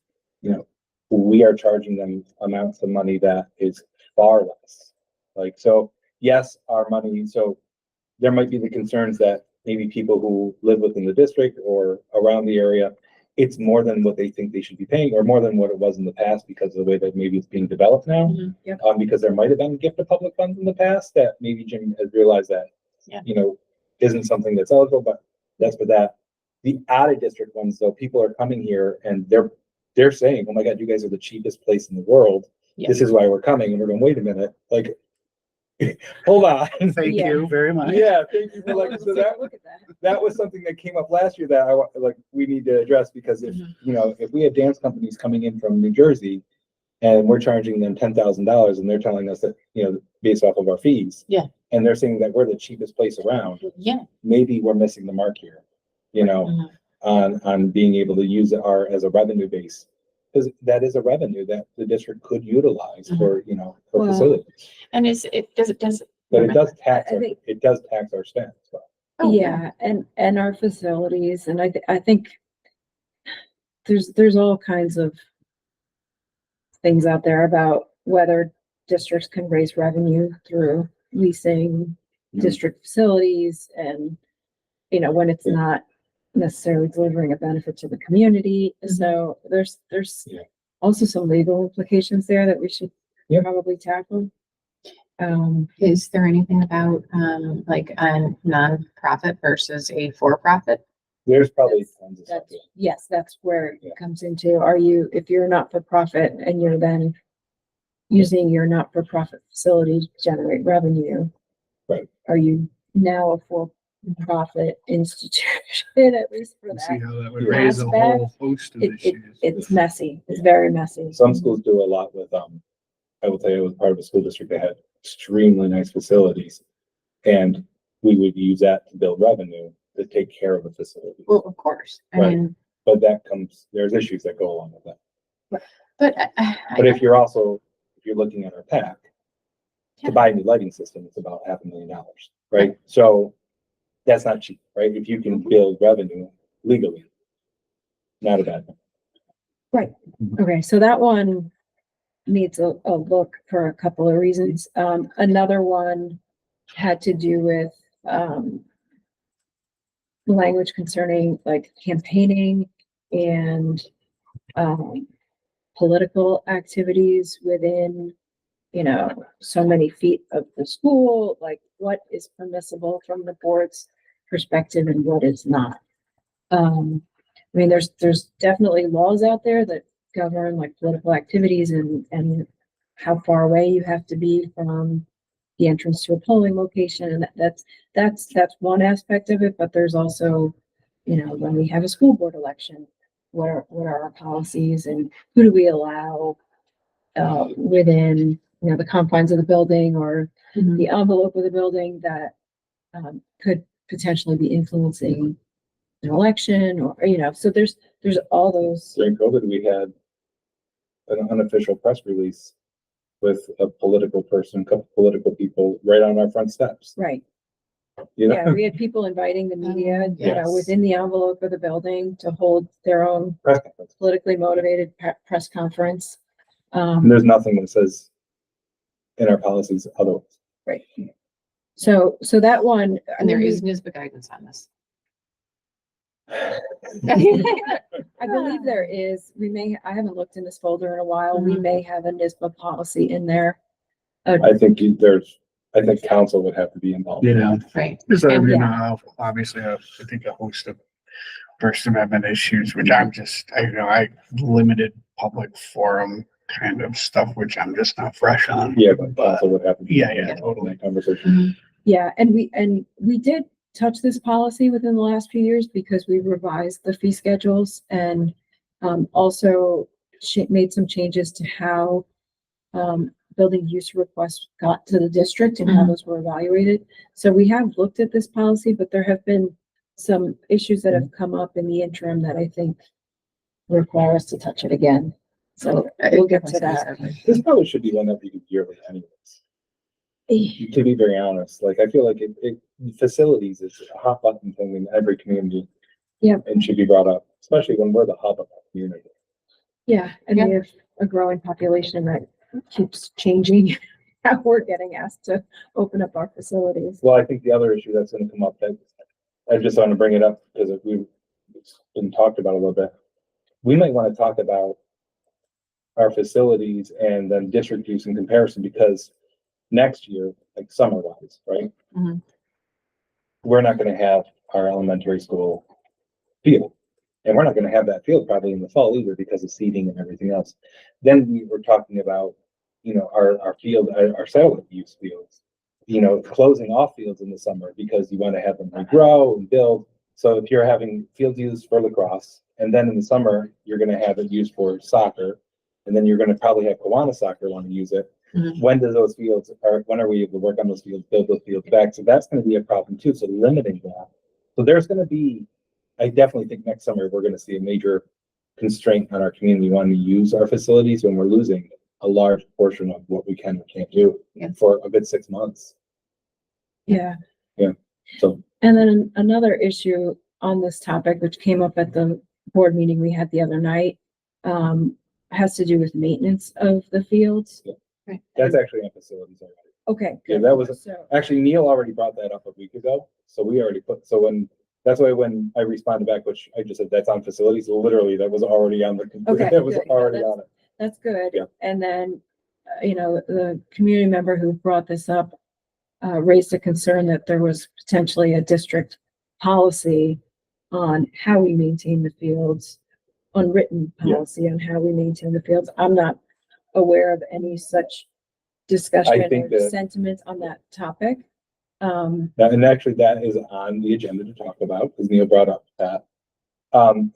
we are charging them amounts of money that is far less. Like, so, yes, our money, so there might be the concerns that maybe people who live within the district or around the area, it's more than what they think they should be paying, or more than what it was in the past because of the way that maybe it's being developed now. Yep. Because there might have been gift of public funds in the past that maybe Jim has realized that, Yeah. isn't something that's eligible, but that's for that. The out of district ones, though, people are coming here and they're saying, oh my God, you guys are the cheapest place in the world. Yeah. This is why we're coming. And we're going, wait a minute, like, hold on. Thank Yeah. you very much. Yeah, thank you for So like, let's so take that, a look at that. that was something that came up last year that we need to address, because if, if we have dance companies coming in from New Jersey and we're charging them $10,000 and they're telling us that, based off of our fees. Yeah. And they're saying that we're the cheapest place around, Yeah. maybe we're missing the mark here, Mhm. on being able to use our, as a revenue base. Because that is a revenue that the district could utilize for, for Well, facilities. And does it? But it does tax, I think- it does tax our spend as well. Oh, Yeah, and our facilities, and I think there's all kinds of things out there about whether districts can raise revenue through leasing Mhm. district facilities, and when it's not necessarily delivering a benefit to the community. So there's Yeah. also some legal implications there that we should Yeah. probably tackle. Is there anything about, like a nonprofit versus a for-profit? There's probably tons of stuff. Yes, that's where Yeah. it comes into, if you're not for profit and you're then using your not for profit facility to generate revenue. Right. Are you now a for profit institution, at least for See that? how that would Yeah. raise a Aspect, whole host of It, issues. it's messy. It's very messy. Some schools do a lot with, I will tell you, I was part of a school district that had extremely nice facilities. And we would use that to build revenue to take care of the facility. Well, of course. I Right. mean, But there's issues that go along with that. but But if you're looking at our PAC, to buy a new lighting system, it's about $500,000, right? So that's not cheap, right? If you can build revenue legally, not a bad thing. Okay, so that one needs a look for a couple of reasons. Another one had to do with, language concerning like campaigning and, political activities within, so many feet of the school, like what is permissible from the board's perspective and what is not. I mean, there's definitely laws out there that govern like political activities and how far away you have to be from the entrance to a polling location, and that's one aspect of it, but there's also, when we have a school board election, what are our policies and who do we allow within, the confines of the building or the envelope of the building that could potentially be influencing an election, or, so there's all those. During COVID, we had an unofficial press release with a political person, couple political people right on our front steps, Right. you know? Yeah, we had people inviting the media, Yes. within the envelope of the building to hold their own Press conference. politically motivated press conference. And there's nothing that says in our policies otherwise. Right. So that one. and there is NISBA guidance on this. I believe there is, I haven't looked in this folder in a while. We may have a NISBA policy in there. I think council would have to be involved. Right. There's, And- obviously, I think a host of First Amendment issues, which I limited public forum kind of stuff, which I'm just not fresh on. Yeah, but council would have to be. Yeah, involved in totally. that conversation. Yeah, and we did touch this policy within the last few years because we revised the fee schedules and also made some changes to how building use requests got to the district and how those were evaluated. So we have looked at this policy, but there have been some issues that have come up in the interim that I think require us to touch it again. So we'll get to that. This probably should be one that we do yearly anyways. To be very honest, like, I feel like facilities is a hot button thing in every community. Yep. And should be brought up, especially when we're the hub of our community. Yeah, and we have a growing population that keeps changing how we're getting asked to open up our facilities. Well, I think the other issue that's gonna come up, that I just want to bring it up because it's been talked about a little bit. We might want to talk about our facilities and then district use in comparison, because next year, like summer wise, right? Mhm. We're not gonna have our elementary school field. And we're not gonna have that field probably in the fall either because of seating and everything else. Then we were talking about, our field, our satellite use fields, closing off fields in the summer because you want to have them regrow and build. So if you're having field use for lacrosse, and then in the summer, you're gonna have it used for soccer, and then you're gonna probably have Kiwanis soccer want to use it. Mhm. When do those fields, or when are we able to work on those fields, build those fields back? So that's gonna be a problem too, so limiting that. So there's gonna be, I definitely think next summer, we're gonna see a major constraint on our community wanting to use our facilities when we're losing a large portion of what we can and can't do Yeah. for a good 6 months. Yeah. So, And then another issue on this topic, which came up at the board meeting we had the other night, has to do with maintenance of the fields. Right. that's actually on facilities already. Okay. Yeah, good. that was- So, Actually, Neil already brought that up a week ago, so we already put, that's why when I responded back, which I just said, that's on facilities, so literally, that was already on the, Okay, that was good. already on it. that's good. Yeah. And then, the community member who brought this up, raised a concern that there was potentially a district policy on how we maintain the fields, unwritten Yeah. policy on how we maintain the fields. I'm not aware of any such discussion think or that- sentiment on that topic. And actually, that is on the agenda to talk about, because Neil brought up that.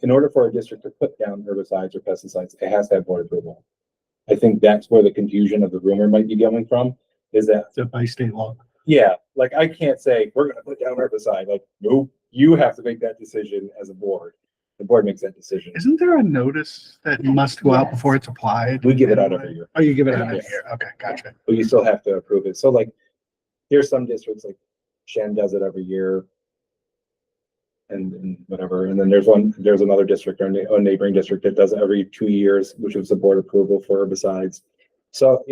In order for a district to put down herbicides or pesticides, it has to have board approval. I think that's where the confusion of the rumor might be coming from, is that, It's by state law. yeah, like, I can't say, we're gonna put down herbicide, like, nope, you have to make that decision as a board. The board makes that decision. Isn't there a notice that must go out Yes. before it's applied? We give it out every year, Oh, you give it out every Yes. year. Okay, gotcha. but you still have to approve it. So like, there's some districts, like Shen does it every year. And whatever, and then there's another district, or a neighboring district that does it every 2 years, which is the board approval for herbicides. So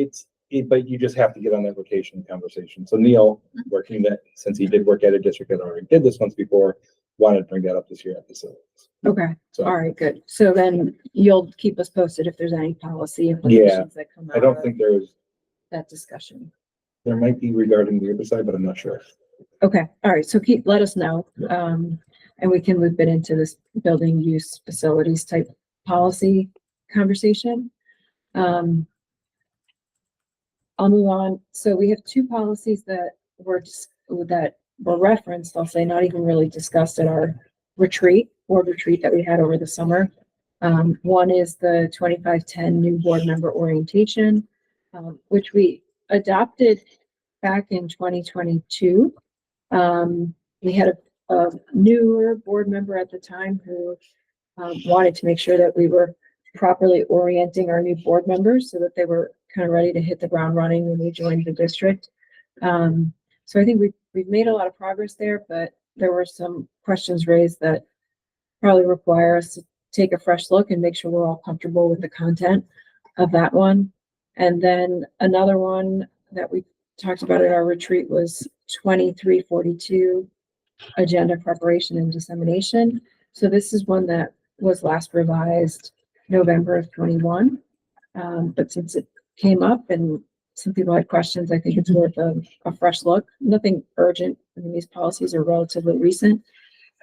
but you just have to get on that location conversation. So Neil, working that, since he did work at a district that already did this once before, wanted to bring that up this year at facilities. Okay, So all right, good. So then you'll keep us posted if there's any policy implications that come I out don't of think that discussion. there might be regarding the herbicide, but I'm not sure. Okay, all right, so let us know, and we can loop it into this building use facilities type policy conversation. I'll move on. So we have two policies that were referenced, I'll say, not even really discussed at our board retreat that we had over the summer. One is the 2510 new board member orientation, which we adopted back in 2022. We had a newer board member at the time who wanted to make sure that we were properly orienting our new board members so that they were kind of ready to hit the ground running when we joined the district. So I think we've made a lot of progress there, but there were some questions raised that probably require us to take a fresh look and make sure we're all comfortable with the content of that one. And then another one that we talked about at our retreat was 2342, agenda preparation and dissemination. So this is one that was last revised November of 21. But since it came up and some people had questions, I think it's worth a fresh look. Nothing urgent. I mean, these policies are relatively recent.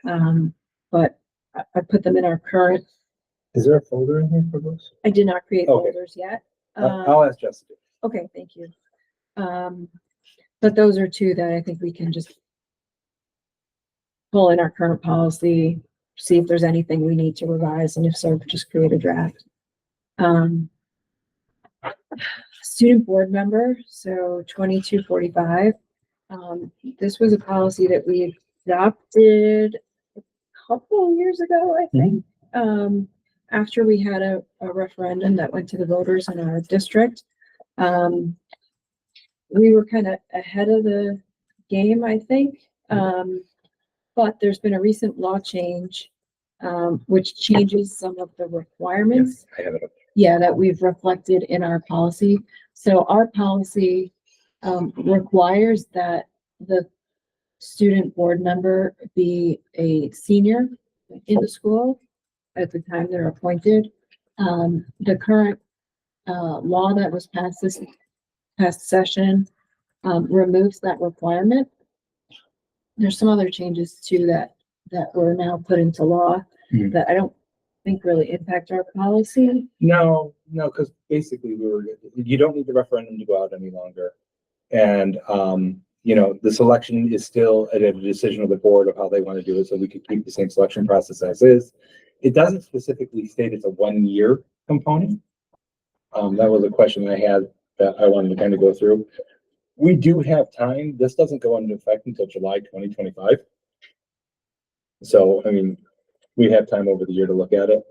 But I put them in our current, Is there a folder in here for those? I did not create Okay. folders yet. I'll ask Jessica. Okay, thank you. But those are two that I think we can just pull in our current policy, see if there's anything we need to revise, and if so, just create a draft. Student board member, so 2245. This was a policy that we adopted a couple of years ago, I think. After we had a referendum that went to the voters in our district. We were kind of ahead of the game, I think. But there's been a recent law change, which changes some of the requirements. I have it up. Yeah, that we've reflected in our policy. So our policy requires that the student board member be a senior in the school at the time they're appointed. The current law that was passed this past session removes that requirement. There's some other changes too that were now put into law Mhm. that I don't think really impact our policy. No, because basically you don't need the referendum to go out any longer. And, the selection is still at a decision of the board of how they want to do it, so we could keep the same selection process as is. It doesn't specifically state it's a 1 year component. That was a question I had that I wanted to kind of go through. We do have time. This doesn't go into effect until July 2025. So, I mean, we have time over the year to look at it.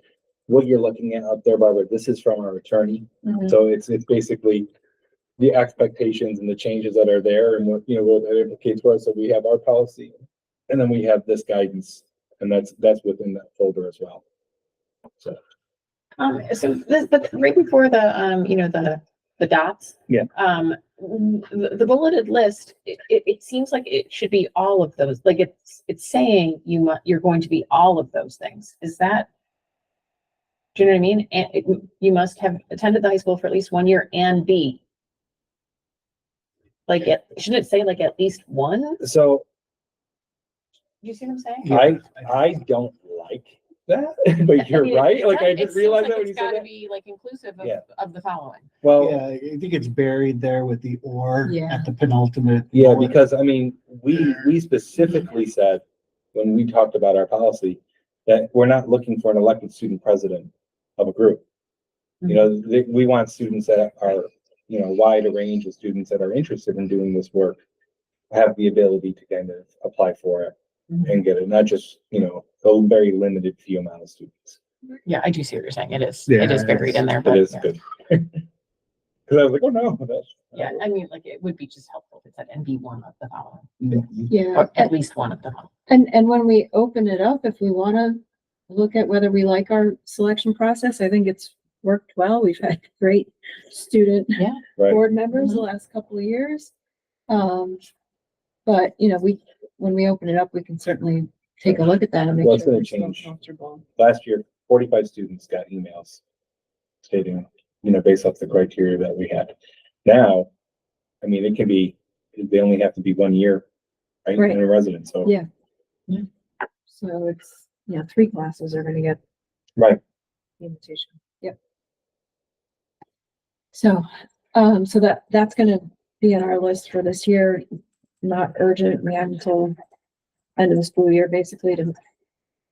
What you're looking at out there, Barbara, this is from our attorney. So it's basically the expectations and the changes that are there and what, what that implicates for us. So we have our policy and then we have this guidance, and that's within that folder as well. So, but right before the dots. Yeah. The bulleted list, it seems like it should be all of those, like it's saying you're going to be all of those things. Is that, do you know what I mean? And you must have attended the high school for at least 1 year and be. Like, shouldn't it say like at least one? so You see what I'm saying? I don't like that, but you're right. Like, I just realized that when you it's said gotta that. be like inclusive Yeah. of the following. Well, Yeah, I think it's buried there with the or Yeah. at the penultimate. yeah, bullet. because I mean, we specifically said when we talked about our policy that we're not looking for an elected student president of a group. We want students that are, wide a range of students that are interested in doing this work, have the ability to kind of apply for it and get it, not just, a very limited few amount of students. Yeah, I do see what you're saying. It is Yeah, buried in there, It but is yeah. good. Cause I was like, oh no, that's. Yeah, I mean, like, it would be just helpful if it said and be one of the following, Yeah. or at least one of the following. And when we open it up, if we want to look at whether we like our selection process, I think it's worked well. We've had great student Yeah. Right. board members the last couple of years. But when we open it up, we can certainly take a look at that and make Well, it's sure gonna we're still change. comfortable. Last year, 45 students got emails stating, based off the criteria that we had. Now, I mean, it can be, they only have to be 1 year, right, Right. in a residence, so. Yeah. So it's, 3 classes are gonna get Right, the invitation. Yep. So, that's gonna be on our list for this year. Not urgent. We have until end of the school year basically to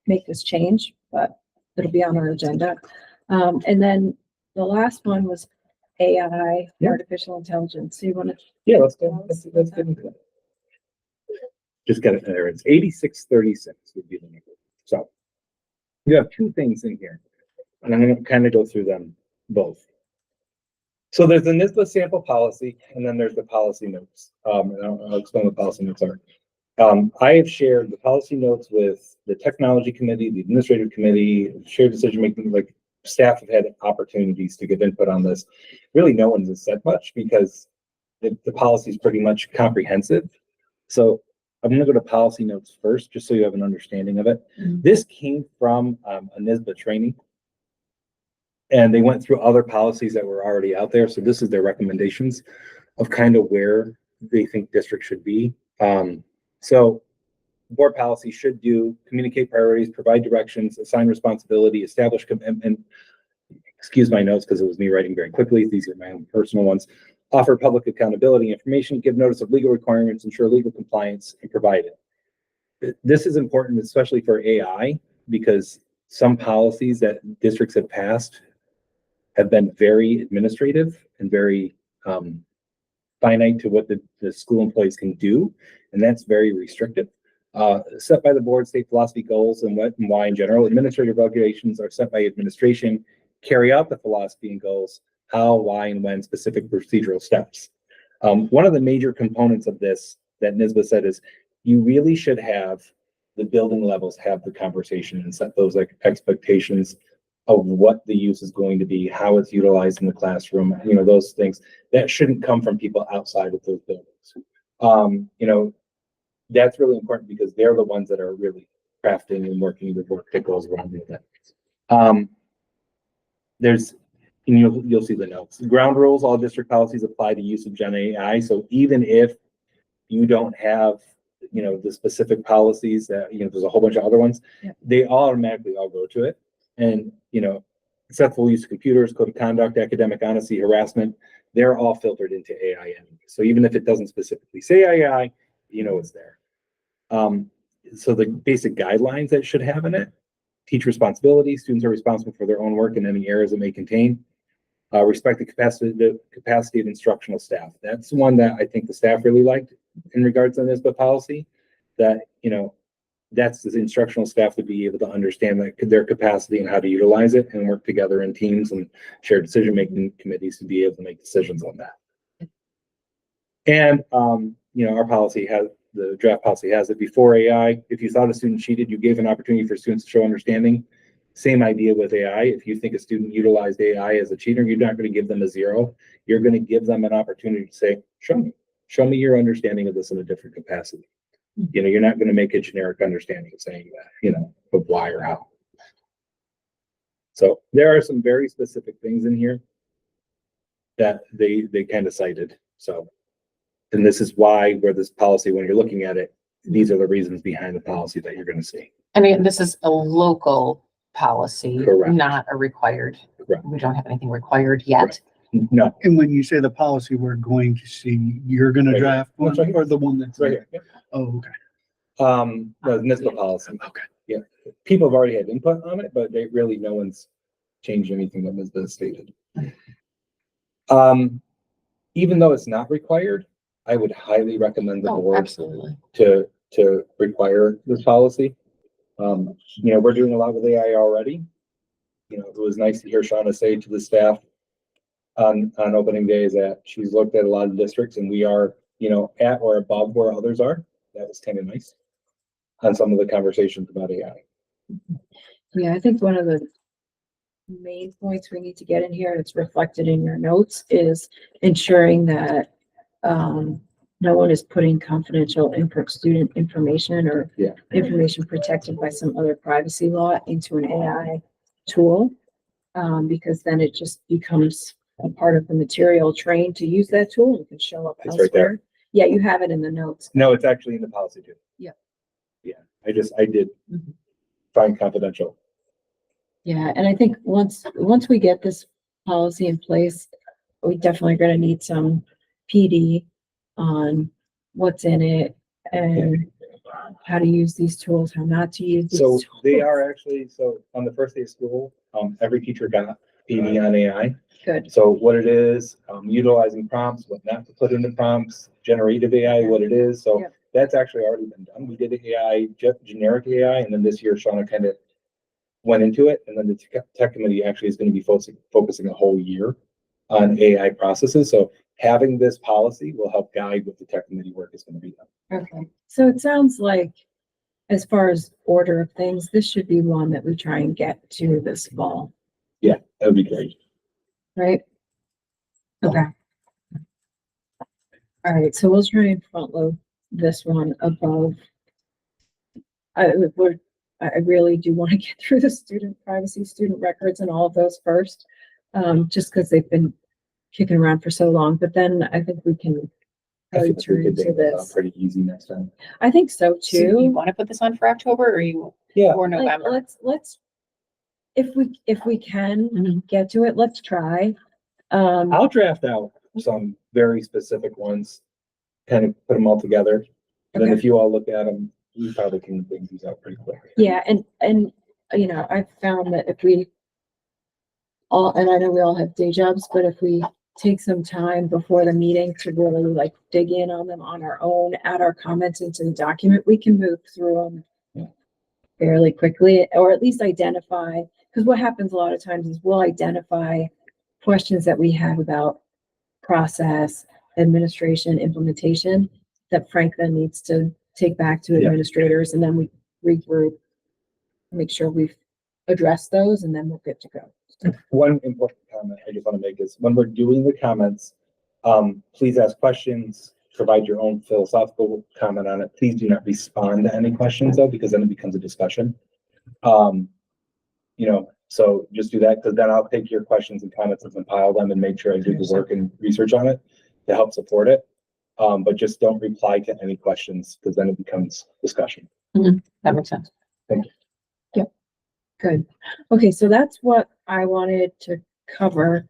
make this change, but it'll be on our agenda. And then the last one was AI, Yeah. artificial intelligence. So you want to, yeah, let's get into it. Just get it there, it's 8636 would be the number, so. You have 2 things in here, and I'm gonna kind of go through them both. So there's the NISBA sample policy, and then there's the policy notes. And I'll explain what policy notes are. I have shared the policy notes with the technology committee, the administrative committee, shared decision making, like staff have had opportunities to give input on this. Really, no one has said much because the policy is pretty much comprehensive. So I'm gonna go to policy notes first, just so you have an understanding of it. Mhm. This came from a NISBA training. And they went through other policies that were already out there. So this is their recommendations of kind of where they think districts should be. So board policy should communicate priorities, provide directions, assign responsibility, establish commitment. Excuse my notes because it was me writing very quickly. These are my own personal ones. Offer public accountability information, give notice of legal requirements, ensure legal compliance, and provide it. This is important, especially for AI, because some policies that districts have passed have been very administrative and very finite to what the school employees can do, and that's very restrictive. Set by the board, state philosophy, goals, and what and why in general. Administrative regulations are set by administration, carry out the philosophy and goals, how, why, and when specific procedural steps. One of the major components of this that NISBA said is you really should have the building levels have the conversation and set those expectations of what the use is going to be, how it's utilized in the classroom, you know, those things that shouldn't come from people outside of those buildings. You know, that's really important because they're the ones that are really crafting and working the work that goes around with it. There's, and you'll see the notes. Ground rules, all district policies apply to use of Gen AI. So even if you don't have, you know, the specific policies that, you know, there's a whole bunch of other ones, Yeah. they automatically all go to it. And, you know, acceptable use of computers, code of conduct, academic honesty, harassment, they're all filtered into AI anyway. So even if it doesn't specifically say AI, you know, it's there. So the basic guidelines that it should have in it: teach responsibility. Students are responsible for their own work and any errors it may contain. Respect the capacity of instructional staff. That's one that I think the staff really liked in regards to NISBA policy, that, you know, that's the instructional staff to be able to understand that their capacity and how to utilize it and work together in teams and share decision-making committees to be able to make decisions on that. And, you know, our policy has, the draft policy has it: before AI, if you thought a student cheated, you gave an opportunity for students to show understanding. Same idea with AI. If you think a student utilized AI as a cheater, you're not going to give them a 0. You're going to give them an opportunity to say, show me your understanding of this in a different capacity. You know, you're not going to make a generic understanding of saying that, you know, of why or how. So there are some very specific things in here that they kind of cited. So, and this is why, where this policy, when you're looking at it, these are the reasons behind the policy that you're going to see. I mean, this is a local policy, Correct. not a required. Correct. We don't have anything required yet. No, And when you say the policy we're going to see, you're gonna Right here. draft one That's right here. or the one that's right here. Yeah. Oh, okay. The NISBA policy. Okay. Yeah, people have already had input on it, but they really, no one's changed anything that has been stated. Even though it's not required, I would highly recommend the Oh, board absolutely. to require this policy. You know, we're doing a lot with AI already. You know, it was nice to hear Shauna say to the staff on opening days that she's looked at a lot of districts and we are, you know, at or above where others are. That was kind of nice on some of the conversations about AI. Yeah, I think one of the main points we need to get in here, and it's reflected in your notes, is ensuring that no one is putting confidential student information or Yeah. information protected by some other privacy law into an AI tool. Because then it just becomes a part of the material trained to use that tool and can show up It's right there. elsewhere. Yeah, you have it in the notes. No, it's actually in the policy too. Yeah. Yeah, I did Mhm. find confidential. Yeah, and I think once we get this policy in place, we definitely gonna need some PD on what's in it and how to use these tools, how not to use these So tools. they are actually, so on the first day of school, every teacher got PD on AI. Good. So what it is, utilizing prompts, what not to put in the prompts, generative AI, what it is. So Yep. that's actually already been done. We did AI, generic AI, and then this year Shauna kind of went into it. And then the tech committee actually is going to be focusing a whole year on AI processes. So having this policy will help guide what the tech committee work is going to be done. Okay, so it sounds like, as far as order of things, this should be one that we try and get to this fall, That would be great. right? Okay. All right, so we'll try and front load this one above. I really do want to get through the student privacy, student records and all of those first. Just because they've been kicking around for so long, but then I think we can I probably think we turn could to make this this. pretty easy next time. I think so So you too. want to put this on for October or you, Yeah. or Like, November? let's, if we can Mhm. get to it, let's try. I'll draft out some very specific ones, kind of put them all together. And then Okay. if you all look at them, you probably can bring these out pretty quick. Yeah, and, you know, I've found that if we all, and I know we all have day jobs, but if we take some time before the meeting to really like dig in on them on our own, add our comments into the document, we can move through them fairly quickly, or at least identify, because what happens a lot of times is we'll identify questions that we have about process, administration, implementation, that Frank then needs to take back to Yeah. administrators, and then we regroup, make sure we've address those and then we'll get to go. One important comment I just want to make is when we're doing the comments, please ask questions, provide your own philosophical comment on it. Please do not respond to any questions though, because then it becomes a discussion. So just do that, because then I'll take your questions and comments and compile them and make sure I do the work and research on it to help support it. But just don't reply to any questions, because then it becomes discussion. That makes sense. Good. Okay, so that's what I wanted to cover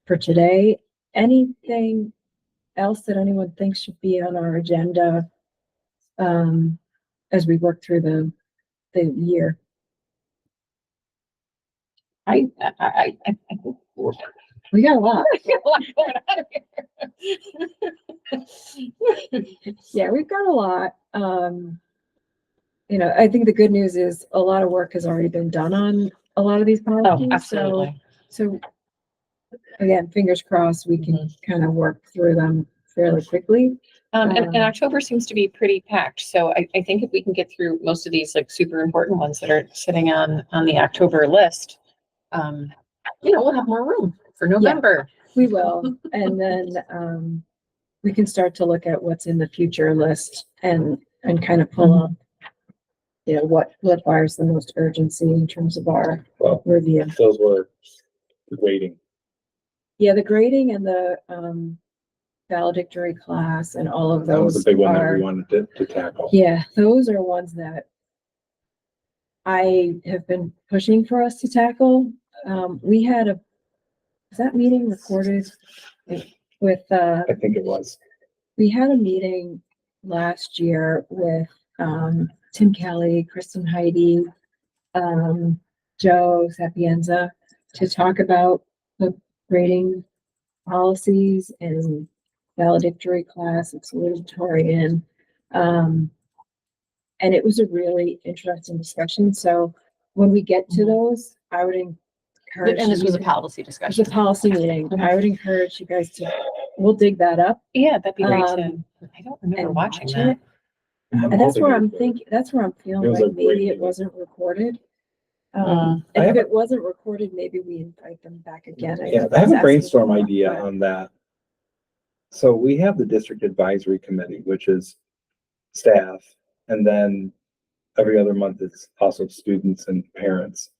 for today. Anything else that anyone thinks should be on our agenda as we work through the year? I We got a lot. Yeah, we've got a lot. I think the good news is a lot of work has already been done on a lot of these policies. Oh, absolutely. So again, fingers crossed, we can kind of work through them fairly quickly. And October seems to be pretty packed, so I think if we can get through most of these like super important ones that are sitting on the October list, we'll have more room for November. We will. And then we can start to look at what's in the future list and kind of pull up, what requires the most urgency in terms of our Well, review. those were grading. Yeah, the grading and the valedictory class and all of those. That was a big one that are- we wanted to tackle. Yeah, those are ones that I have been pushing for us to tackle. We had was that meeting recorded with, I think it was. we had a meeting last year with, Tim Kelly, Kristen Heidi, Joe Sapienza to talk about the grading policies and valedictory class and salutatorian. And it was a really interesting discussion. So when we get to those, I would encourage. And this was a you- policy It was discussion. a policy meeting. I would encourage you guys we'll dig that up. Yeah, that'd be great to, Um, I don't remember and watching watch that. it. And that's hoping where it I'm was- thinking, that's where I'm feeling It was like a great maybe it meeting. wasn't recorded. I And if have a- it wasn't recorded, maybe we invite them back again. Yeah, I have was a asking brainstorm for that, idea but- on that. So we have the district advisory committee, which is staff, and then every other month it's also students and parents.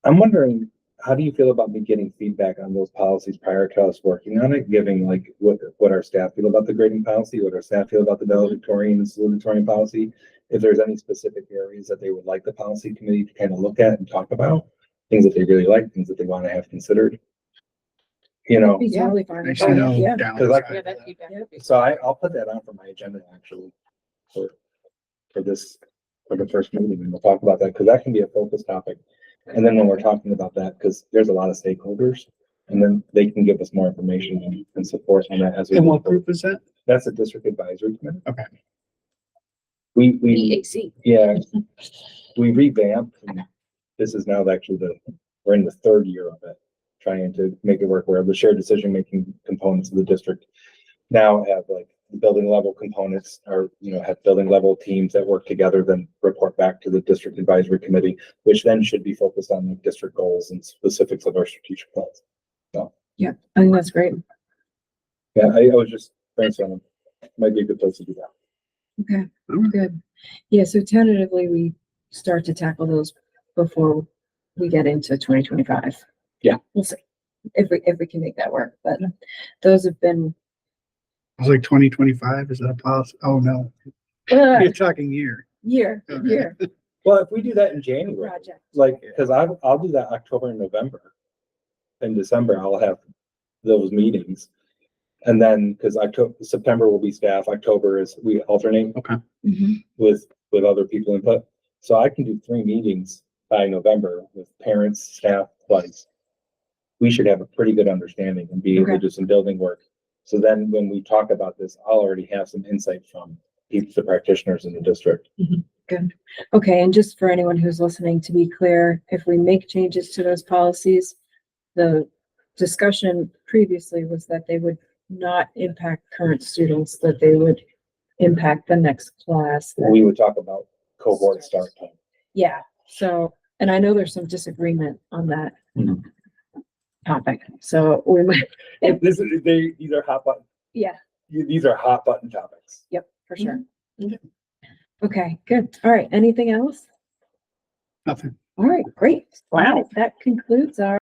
I'm wondering, how do you feel about me getting feedback on those policies prior to us working on it, giving like what our staff feel about the grading policy, what our staff feel about the valedictorian and salutatorian policy? If there's any specific areas that they would like the policy committee to kind of look at and talk about, things that they really like, things that they want to have considered. Be totally fine. I with see that, no Yeah, downside. Yeah, to that that. feedback would be. So I'll put that on for my agenda actually for the first meeting, and we'll talk about that, because that can be a focus topic. And then when we're talking about that, because there's a lot of stakeholders, and then they can give us more information and support on that as we. And move what forward. group is that? That's the district advisory committee. Okay. We, EAC. yeah, we revamped, and this is now actually we're in the third year of it, trying to make it work where the shared decision-making components of the district now have like the building level components, or, have building level teams that work together, then report back to the district advisory committee, which then should be focused on the district goals and specifics of our strategic plans. I think that's great. Yeah, I was just brainstorming. Might be a good place to do that. Okay, good. Yeah, so tentatively, we start to tackle those before we get into 2025. Yeah. We'll see if we can make that work, but those have been, I was like 2025, is that a policy? Oh, no, uh, you're talking year. year. Well, if we do that in January, Project. like, because I'll do that October and November. In December, I'll have those meetings. And then, because September will be staff, October is, we alternate Mhm. with other people input. So I can do 3 meetings by November with parents, staff, twice. We should have a pretty good understanding and be able to Okay. do some building work. So then when we talk about this, I'll already have some insight from the practitioners in the district. Good. Okay, and just for anyone who's listening, to be clear, if we make changes to those policies, the discussion previously was that they would not impact current students, that they would impact the next class. We would talk about cohort start time. Yeah, so And I know there's some disagreement on that Mhm. topic, so we might, These are hot button, yeah, these are hot button topics. yep, for sure. Okay, good. All right, anything else? Nothing. All right, great. Wow. All right, that concludes our